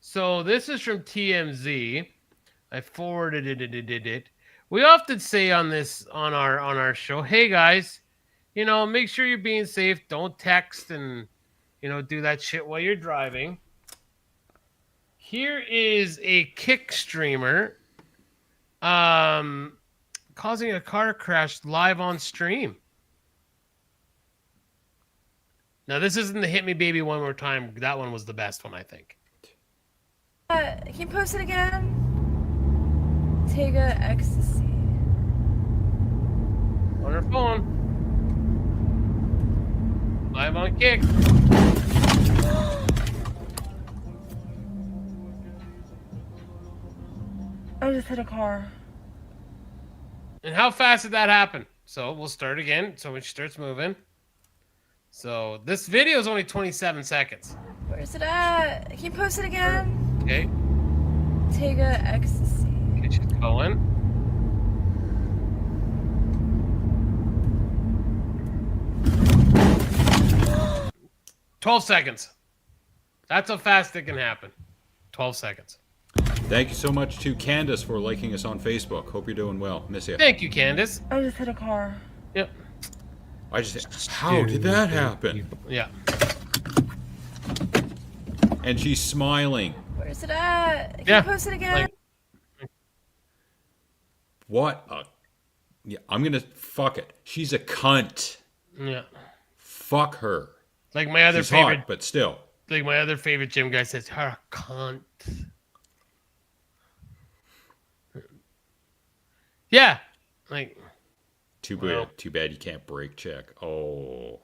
So this is from TMZ. I forwarded it. We often say on our show, hey guys, make sure you're being safe. Don't text and do that shit while you're driving. Here is a kick streamer causing a car crash live on stream. Now, this isn't the Hit Me Baby One More Time. That one was the best one, I think. Can you post it again? A.T.G.M ecstasy. On her phone. Live on Kick. I just hit a car. And how fast did that happen? So we'll start again. So when she starts moving. So this video is only 27 seconds. Where's it at? Can you post it again? Okay. A.T.G.M ecstasy. Okay, she's going. $12 seconds. That's how fast it can happen. 12 seconds. Thank you so much to Candace for liking us on Facebook. Hope you're doing well. Miss you. Thank you, Candace. I just hit a car. Yep. How did that happen? Yeah. And she's smiling. Where's it at? Can Yeah. you post it again? What a... Yeah, I'm gonna... Fuck it. She's a cunt. Yeah. Fuck her. Like my other She's favorite... hot, but still. Like my other favorite gym guy says, "Her a cunt." Yeah. Like... Too bad you can't brake check. Oh.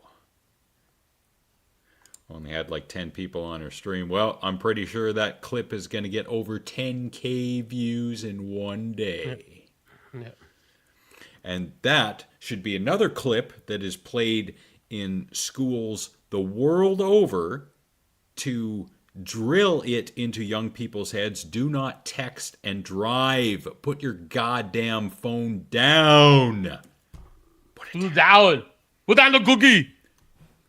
Only had like 10 people on her stream. Well, I'm pretty sure that clip is going to get over 10K views in one day. Yep. And that should be another clip that is played in schools the world over to drill it into young people's heads. Do not text and drive. Put your goddamn phone down. Put it down. Put down the cookie.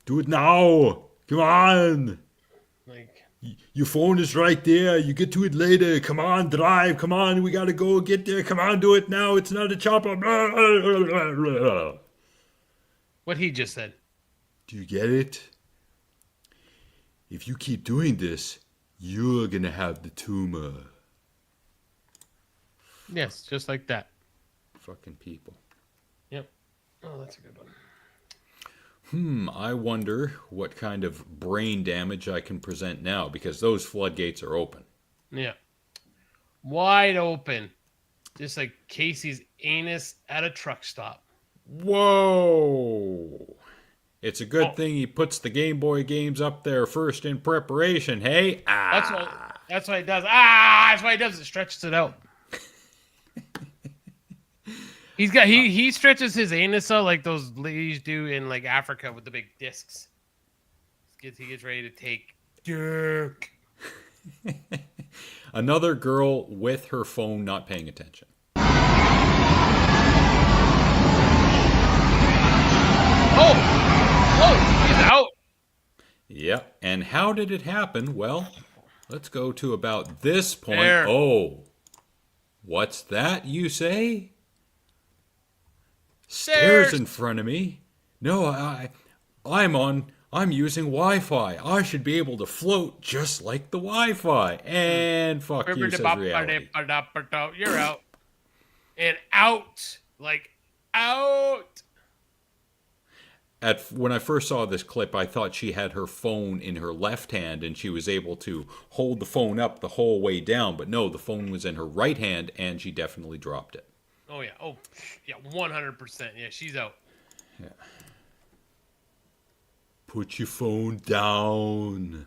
Do it now. Come on. Like, your phone is right there. You get to it later. Come on, drive. Come on, we gotta go get there. Come on, do it now. It's not a chopper. What he just said. Do you get it? If you keep doing this, you're gonna have the tumor. Yes, just like that. Fucking people. Yep. Oh, that's a good one. I wonder what kind of brain damage I can present now, because those floodgates are open. Yeah. Wide open. Just like Casey's anus at a truck stop. Whoa! It's a good thing he puts the Game Boy games up there first in preparation, hey? That's why he does. That's why he does it. Stretches it out. He stretches his anus out like those ladies do in like Africa with the big discs. He gets ready to take dick. Another girl with her phone not paying attention. Oh, he's out. Yep. And how did it happen? Well, let's go to about this point. There. Oh, what's that, you say? Stairs in front of me? No, I'm using Wi-Fi. I should be able to float just like the Wi-Fi. And fuck you, says reality. You're out. And out. Like, out. When I first saw this clip, I thought she had her phone in her left hand and she was able to hold the phone up the whole way down. But no, the phone was in her right hand and she definitely dropped it. Oh, yeah. Oh, yeah, 100%. Yeah, she's out. Yeah. Put your phone down.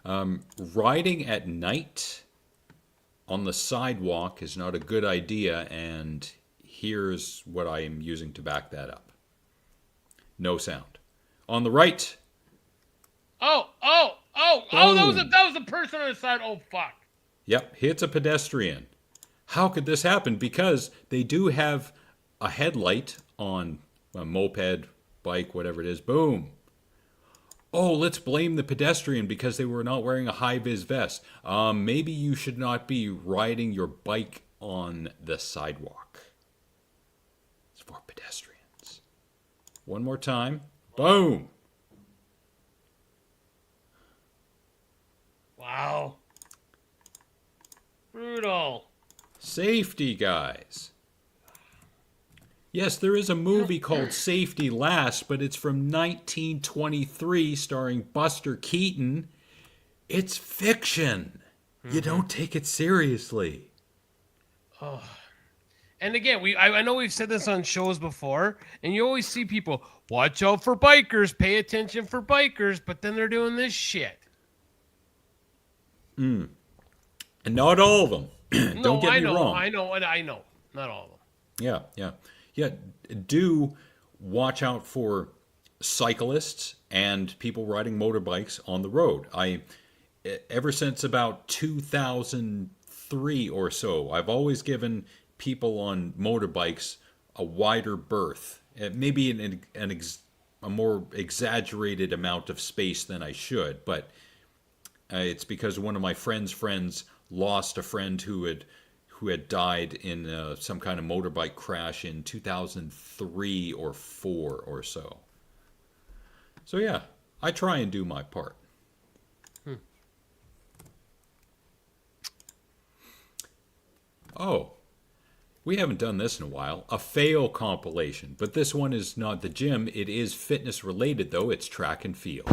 Riding at night on the sidewalk is not a good idea, and here's what I am using to back that up. No sound. On the right. Oh, that was the person on the side. Oh, fuck. Yep, hits a pedestrian. How could this happen? Because they do have a headlight on a moped, bike, whatever it is. Boom. Oh, let's blame the pedestrian because they were not wearing a high-vis vest. Maybe you should not be riding your bike on the sidewalk. It's for pedestrians. One more time. Boom. Wow. Brutal. Safety, guys. Yes, there is a movie called Safety Last, but it's from 1923 starring Buster Keaton. It's fiction. You don't take it seriously. Oh. And again, I know we've said this on shows before, and you always see people, watch out for bikers, pay attention for bikers, but then they're doing this shit. And not all of them. Don't get me wrong. I know. Not all of them. Yeah. Do watch out for cyclists and people riding motorbikes on the road. Ever since about 2003 or so, I've always given people on motorbikes a wider berth, maybe a more exaggerated amount of space than I should, but it's because one of my friends lost a friend who had died in some kind of motorbike crash in 2003 or 4 or so. So yeah, I try and do my part. Oh, we haven't done this in a while. A fail compilation. But this one is not the gym. It is fitness related, though. It's track and field.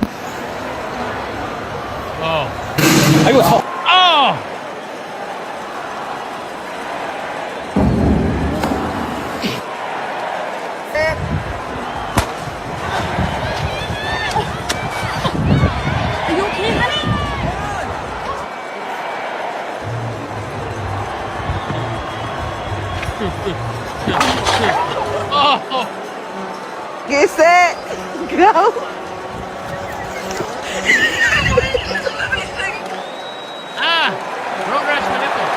Oh! Get set, go! Road rash my nipple.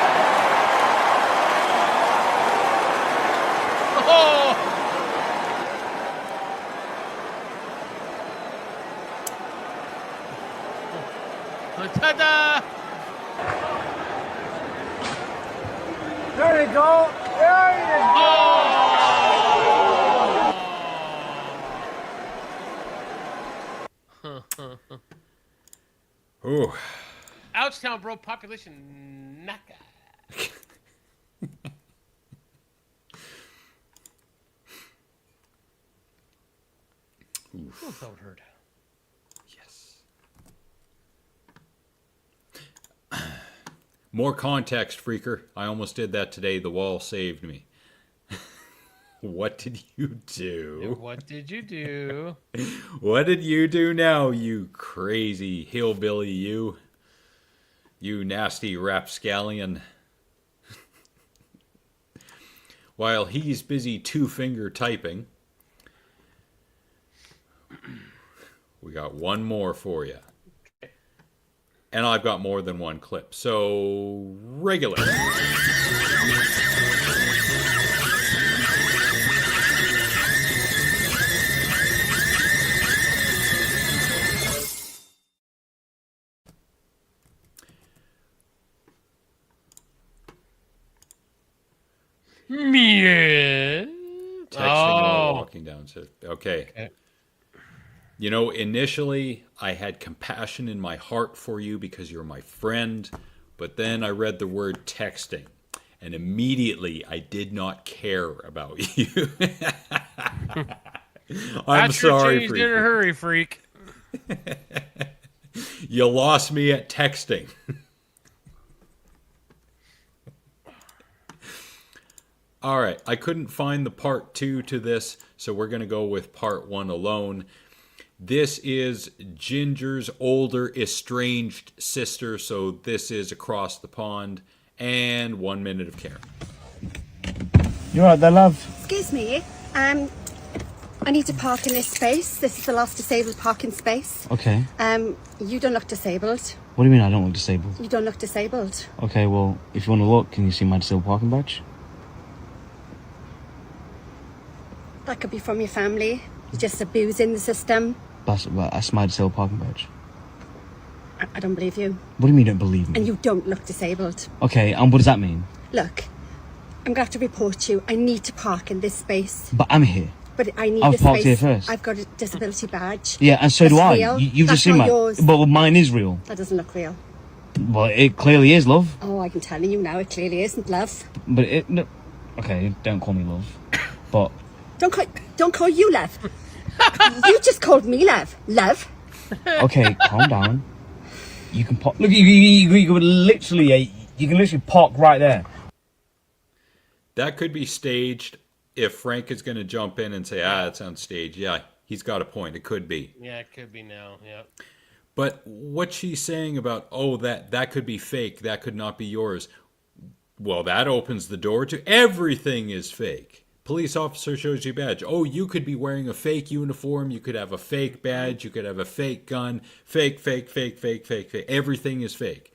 Oh! Ta-da! There you go. There you go. Ooh. Ouchtown, bro. Population naka. Oof. That would hurt. Yes. More context, freaker. I almost did that today. The wall saved me. What did you do? What did you do? What did you do now, you crazy hillbilly, you? You nasty rapscallion. While he's busy two-finger typing, we got one more for you. And I've got more than one clip. So, regular. Yeah. Texting while walking downstairs. Okay. You know, initially I had compassion in my heart for you because you're my friend, but then I read the word texting, and immediately I did not care about you. I'm sorry, changed in a hurry, freak. You lost me at texting. All right, I couldn't find the part 2 to this, so we're going to go with part 1 alone. This is Ginger's older estranged sister, so this is across the pond, and 1 minute of Karen. You alright there, love? Excuse me, I need to park in this space. This is the last disabled parking space. Okay. You don't look disabled. What do you mean I don't look disabled? You don't look disabled. Okay, well, if you want to look, can you see my disabled parking badge? That could be from your family. You're just abusing the system. That's my disabled parking badge. I don't believe you. What do you mean you don't believe me? And you don't look disabled. Okay, and what does that mean? Look, I'm going to have to report you. I need to park in this space. But I'm here. But I need I've this parked space. here first. I've got a disability badge. Yeah, and so do I. Real. You've That's just seen not mine. yours. But mine is real. That doesn't look real. Well, it clearly is, love. Oh, I can tell you now, it clearly isn't, love. But it... No, okay, don't call me love. But... Don't call you love. You just called me love. Love. Okay, calm down. You can park... Look, you can literally park right there. That could be staged. If Frank is going to jump in and say, that sounds staged. Yeah, he's got a point. It could be. Yeah, it could be now. Yeah. But what she's saying about, that could be fake. That could not be yours. Well, that opens the door to everything is fake. Police officer shows you badge. Oh, you could be wearing a fake uniform. You could have a fake badge. You could have a fake gun. Fake. Everything is fake.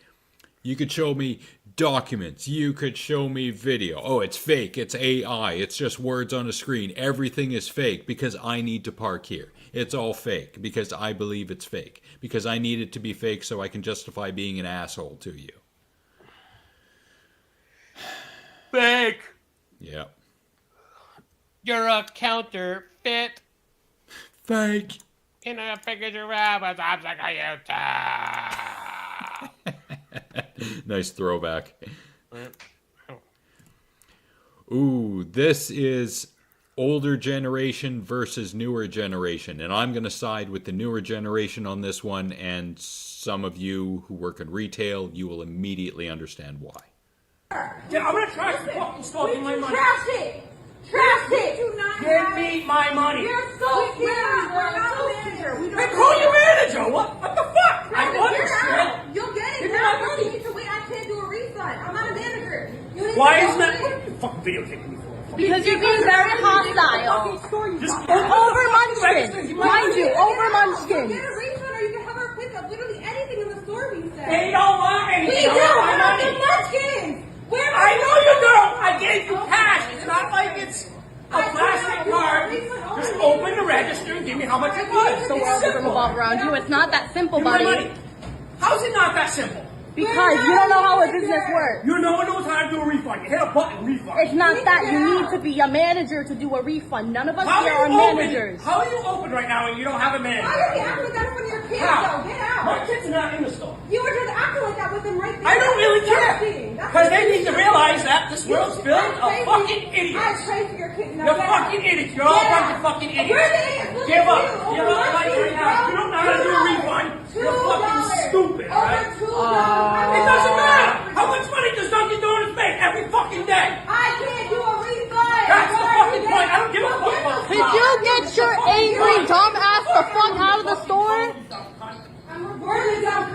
You could show me documents. You could show me video. Oh, it's fake. It's AI. It's just words on a screen. Everything is fake because I need to park here. It's all fake because I believe it's fake. Because I need it to be fake so I can justify being an asshole to you. Fake. Yeah. You're a counterfeit. Fake. And I figured you out, but I'm like Nice throwback. Ooh, this is older generation versus newer generation. And I'm going to side with the newer generation on this one. And some of you who work in retail, you will immediately understand why. Yeah, I'm gonna trash the fucking stuff in my money. Trash it! Trash it! Give me my money. You're so weird. We're not a manager. We don't Hey, call your manager. What the fuck? I understand. You'll get it. Give me Now, my you money. need to wait. I can't do a refund. I'm not a manager. Why isn't that? What are you fucking videotaping me for? Because you're being very hostile. Over Munchkin. Mind you, over Munchkin. Get a refund or you can have our pickup. Literally anything in the store we said. They don't want anything. We do have the Munchkins. I know you don't. I gave you cash. It's not like it's a plastic card. Just open the register and give me how much it was. The world doesn't revolve around you. It's not that simple, buddy. How's it not that simple? Because you don't know how a business works. No one knows how to do a refund. You hit a button, refund. It's not that. You need to be a manager to do a refund. None of us here are managers. How are you open right now and you don't have a manager? Why are you acting like that in front of your kids, How? though? Get out. My kids are not in the store. You were just acting like that with them right there. I don't really care. Because they need to realize that this world's built of fucking idiots. I pray for your kids. You're fucking idiots. You're all a bunch of fucking idiots. We're the idiots. Give up. Give up life right now. You don't know how to do a refund. You're fucking stupid, right? It doesn't matter. How much money does Dunkin' Donuts make every fucking day? I can't do a refund. That's the fucking point. I don't give a fuck about Could you get your angry dumb ass the fuck out of the store?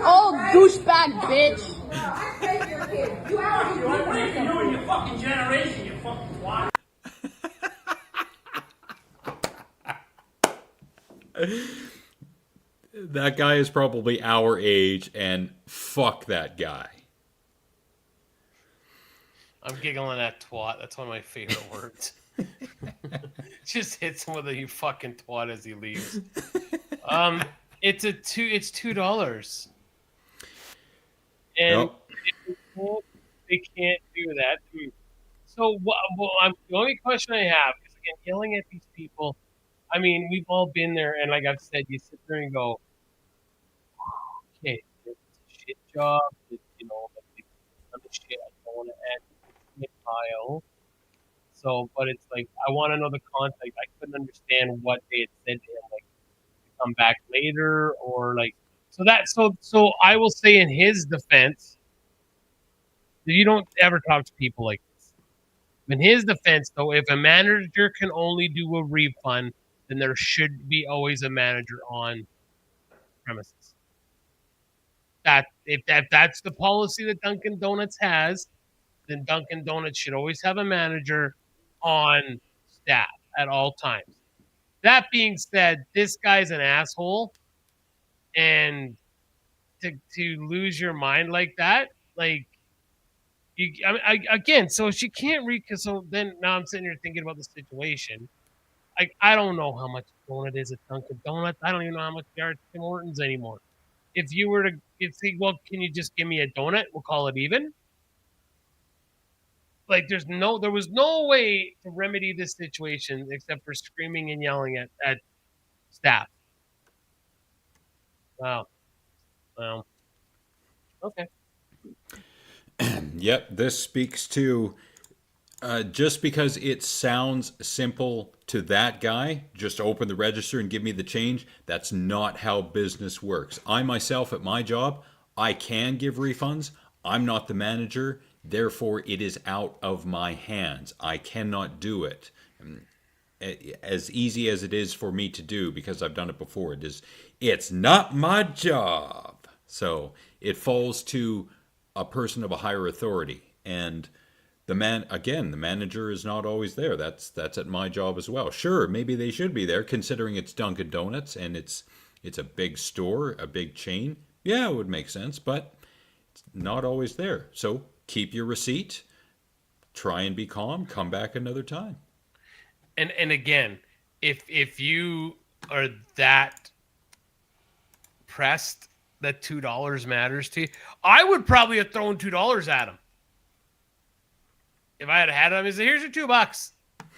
Oh, douchebag bitch. I pray for your kids. You I pray for you and your fucking generation, you fucking twat. That guy is probably our age, and fuck that guy. I'm giggling at twat. That's one of my favorite words. Just hits him with a "you fucking twat" as he leaves. It's $2. And they can't do that. So the only question I have is, again, yelling at these people. I mean, we've all been there, and like I've said, you sit there and go, okay, it's a shit job. You know, like, the shit I don't want to add to the pile. So, but it's like, I want to know the context. I couldn't understand what they had said to him, like, to come back later, or like, so I will say in his defense, you don't ever talk to people like this. In his defense, though, if a manager can only do a refund, then there should be always a manager on premises. If that's the policy that Dunkin' Donuts has, then Dunkin' Donuts should always have a manager on staff at all times. That being said, this guy's an asshole, and to lose your mind like that, like, again, so she can't read, because so then now I'm sitting here thinking about the situation. Like, I don't know how much donut is at Dunkin' Donuts. I don't even know how much they are at Tim Hortons anymore. If you were to say, well, can you just give me a donut? We'll call it even. Like, there was no way to remedy this situation except for screaming and yelling at staff. Wow. Well, okay. Yep, this speaks to just because it sounds simple to that guy, just open the register and give me the change, that's not how business works. I myself at my job, I can give refunds. I'm not the manager, therefore it is out of my hands. I cannot do it. As easy as it is for me to do, because I've done it before, it's not my job. So it falls to a person of a higher authority, and the manager is not always there. That's at my job as well. Sure, maybe they should be there, considering it's Dunkin' Donuts and it's a big store, a big chain. Yeah, it would make sense, but it's not always there. So keep your receipt, try and be calm, come back another time. And again, if you are that pressed that $2 matters to you, I would probably have thrown $2 at him. If I had him, he said, "Here's your $2.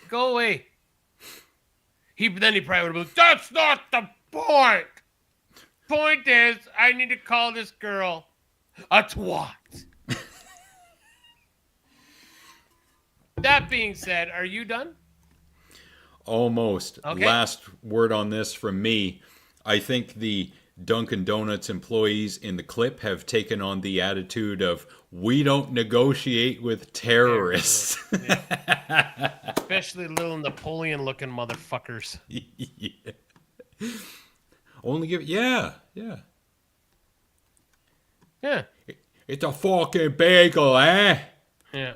Go away." Then he probably would have been like, "That's not the point. Point is, I need to call this girl a twat." That being said, are you done? Almost. Okay. Last word on this from me. I think the Dunkin' Donuts employees in the clip have taken on the attitude of, we don't negotiate with terrorists. Yeah. Especially little Napoleon-looking motherfuckers. Yeah. Only give... Yeah. Yeah. It's a fucking bagel, eh? Yeah.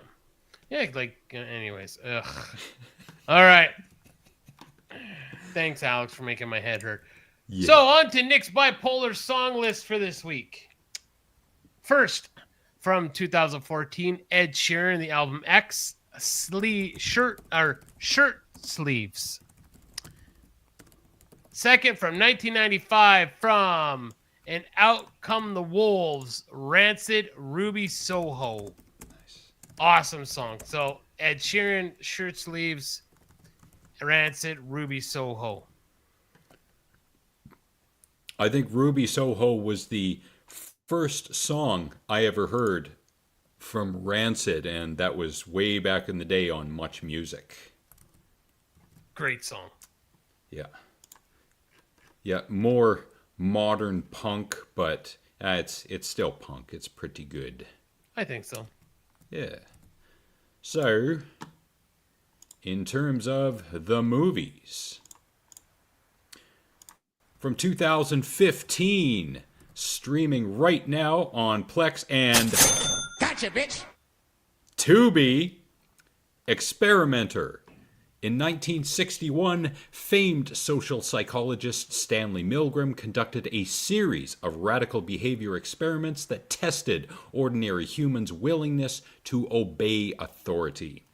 Yeah, like, anyways. Ugh. All right. Thanks, Alex, for making my head hurt. Yeah. So, on to Nick's bipolar song list for this week. First, from 2014, Ed Sheeran, the album X, shirt sleeves. Second, from 1995, from And Out Come the Wolves, Rancid, Ruby Soho. Nice. Awesome song. So, Ed Sheeran, shirt sleeves, Rancid, Ruby Soho. I think Ruby Soho was the first song I ever heard from Rancid, and that was way back in the day on Much Music. Great song. Yeah. Yeah, more modern punk, but it's still punk. It's pretty good. I think so. Yeah. So, in terms of the movies, from 2015, streaming right now on Plex and Gotcha, bitch. Tubi, Experimenter. In 1961, famed social psychologist Stanley Milgram conducted a series of radical behavior experiments that tested ordinary humans' willingness to obey authority.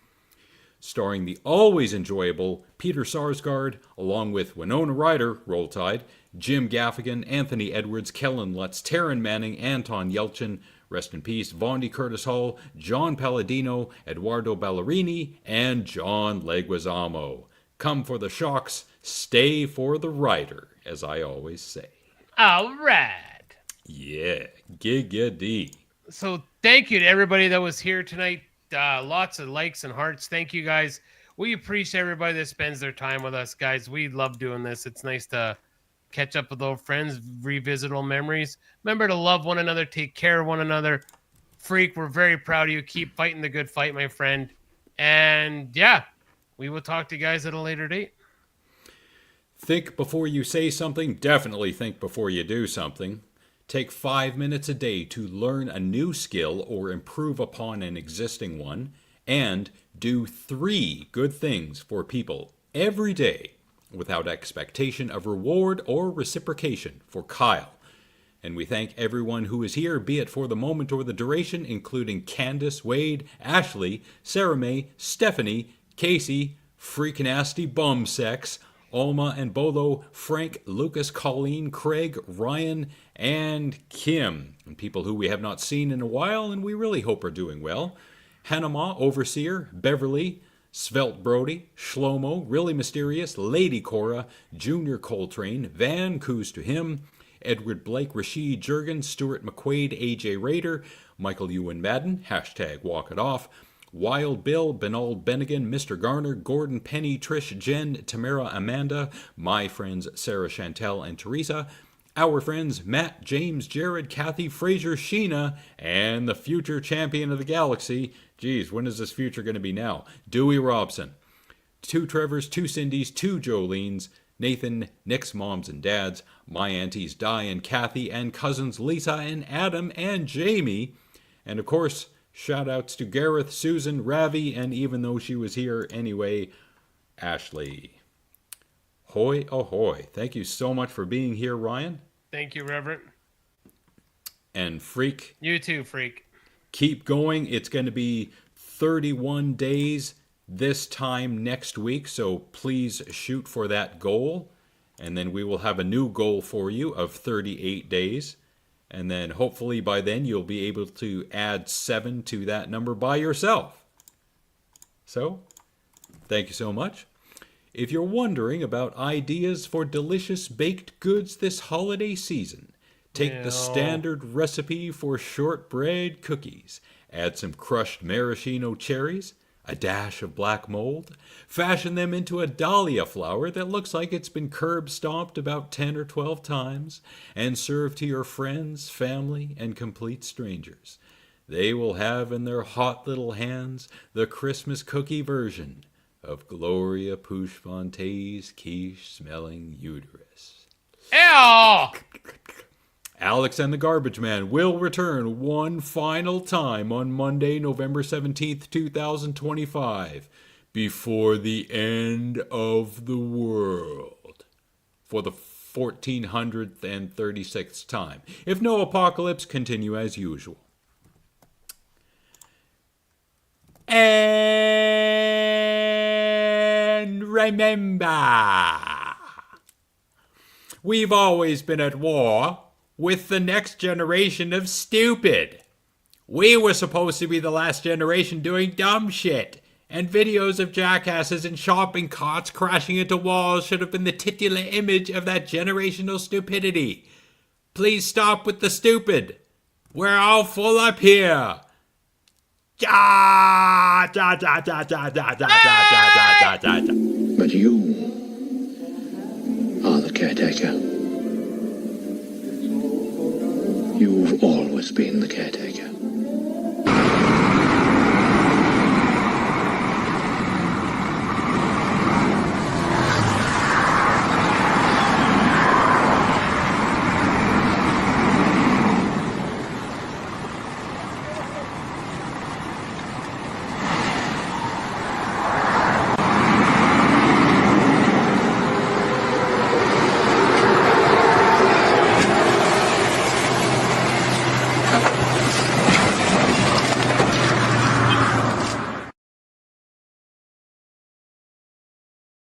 Starring the always enjoyable Peter Sarsgaard, along with Winona Ryder, Roll Tide, Jim Gaffigan, Anthony Edwards, Kellen Lutz, Taryn Manning, Anton Yelchin, rest in peace, Vondi Curtis Hall, John Palladino, Eduardo Ballerini, and John Leguizamo. Come for the shocks, stay for the rider, as I always say. All right. Yeah, giggity. So thank you to everybody that was here tonight. Lots of likes and hearts. Thank you, guys. We appreciate everybody that spends their time with us, guys. We love doing this. It's nice to catch up with old friends, revisit old memories. Remember to love one another, take care of one another. Freak, we're very proud of you. Keep fighting the good fight, my friend. And yeah, we will talk to you guys at a later date. Think before you say something. Definitely think before you do something. Take 5 minutes a day to learn a new skill or improve upon an existing one. And do 3 good things for people every day without expectation of reward or reciprocation. For Kyle. And we thank everyone who is here, be it for the moment or the duration, including Candace, Wade, Ashley, Sarah May, Stephanie, Casey, Freak Nasty Bum Sex, Alma and Bolo, Frank, Lucas, Colleen, Craig, Ryan, and Kim. And people who we have not seen in a while and we really hope are doing well. Hanama, Overseer, Beverly, Svelte Brody, Shlomo, Really Mysterious, Lady Cora, Junior Coltrane, Van Coos to him, Edward Blake, Rashid Jurgen, Stuart McQuaid, AJ Raider, Michael Ewan Madden, #Walk It Off, Wild Bill, Benald Bennigan, Mr. Garner, Gordon, Penny, Trish, Jen, Tamara, Amanda, my friends Sarah, Chantel, and Teresa, our friends Matt, James, Jared, Kathy, Fraser, Sheena, and the future champion of the galaxy. Geez, when is this future going to be now? Dewey Robson. 2 Trevors, 2 Cindys, 2 Jolenes, Nathan, Nick's moms and dads, my aunties Di and Kathy, and cousins Lisa and Adam and Jamie. And of course, shout outs to Gareth, Susan, Ravi, and even though she was here anyway, Ashley. Hoy ahoy. Thank you so much for being here, Ryan. Thank you, Reverend. And Freak. You too, Freak. Keep going. It's going to be 31 days this time next week, so please shoot for that goal. And then we will have a new goal for you of 38 days. And then hopefully by then you'll be able to add 7 to that number by yourself. So, thank you so much. If you're wondering about ideas for delicious baked goods this holiday season, take the standard recipe for shortbread cookies. Add some crushed maraschino cherries, a dash of black mold, fashion them into a dahlia flower that looks like it's been curb stomped about 10 or 12 times, and serve to your friends, family, and complete strangers. They will have in their hot little hands the Christmas cookie version of Gloria Pouchfonte's quiche-smelling uterus. Ew! Alex and the Garbage Man will return one final time on Monday, November 17th, 2025, before the end of the world, for the 1436th time. If no apocalypse, continue as usual. And remember, we've always been at war with the next generation of stupid. We were supposed to be the last generation doing dumb shit, and videos of jackasses in shopping carts crashing into walls should have been the titular image of that generational stupidity. Please stop with the stupid. We're all full up here. But you are the caretaker. You've always been the caretaker.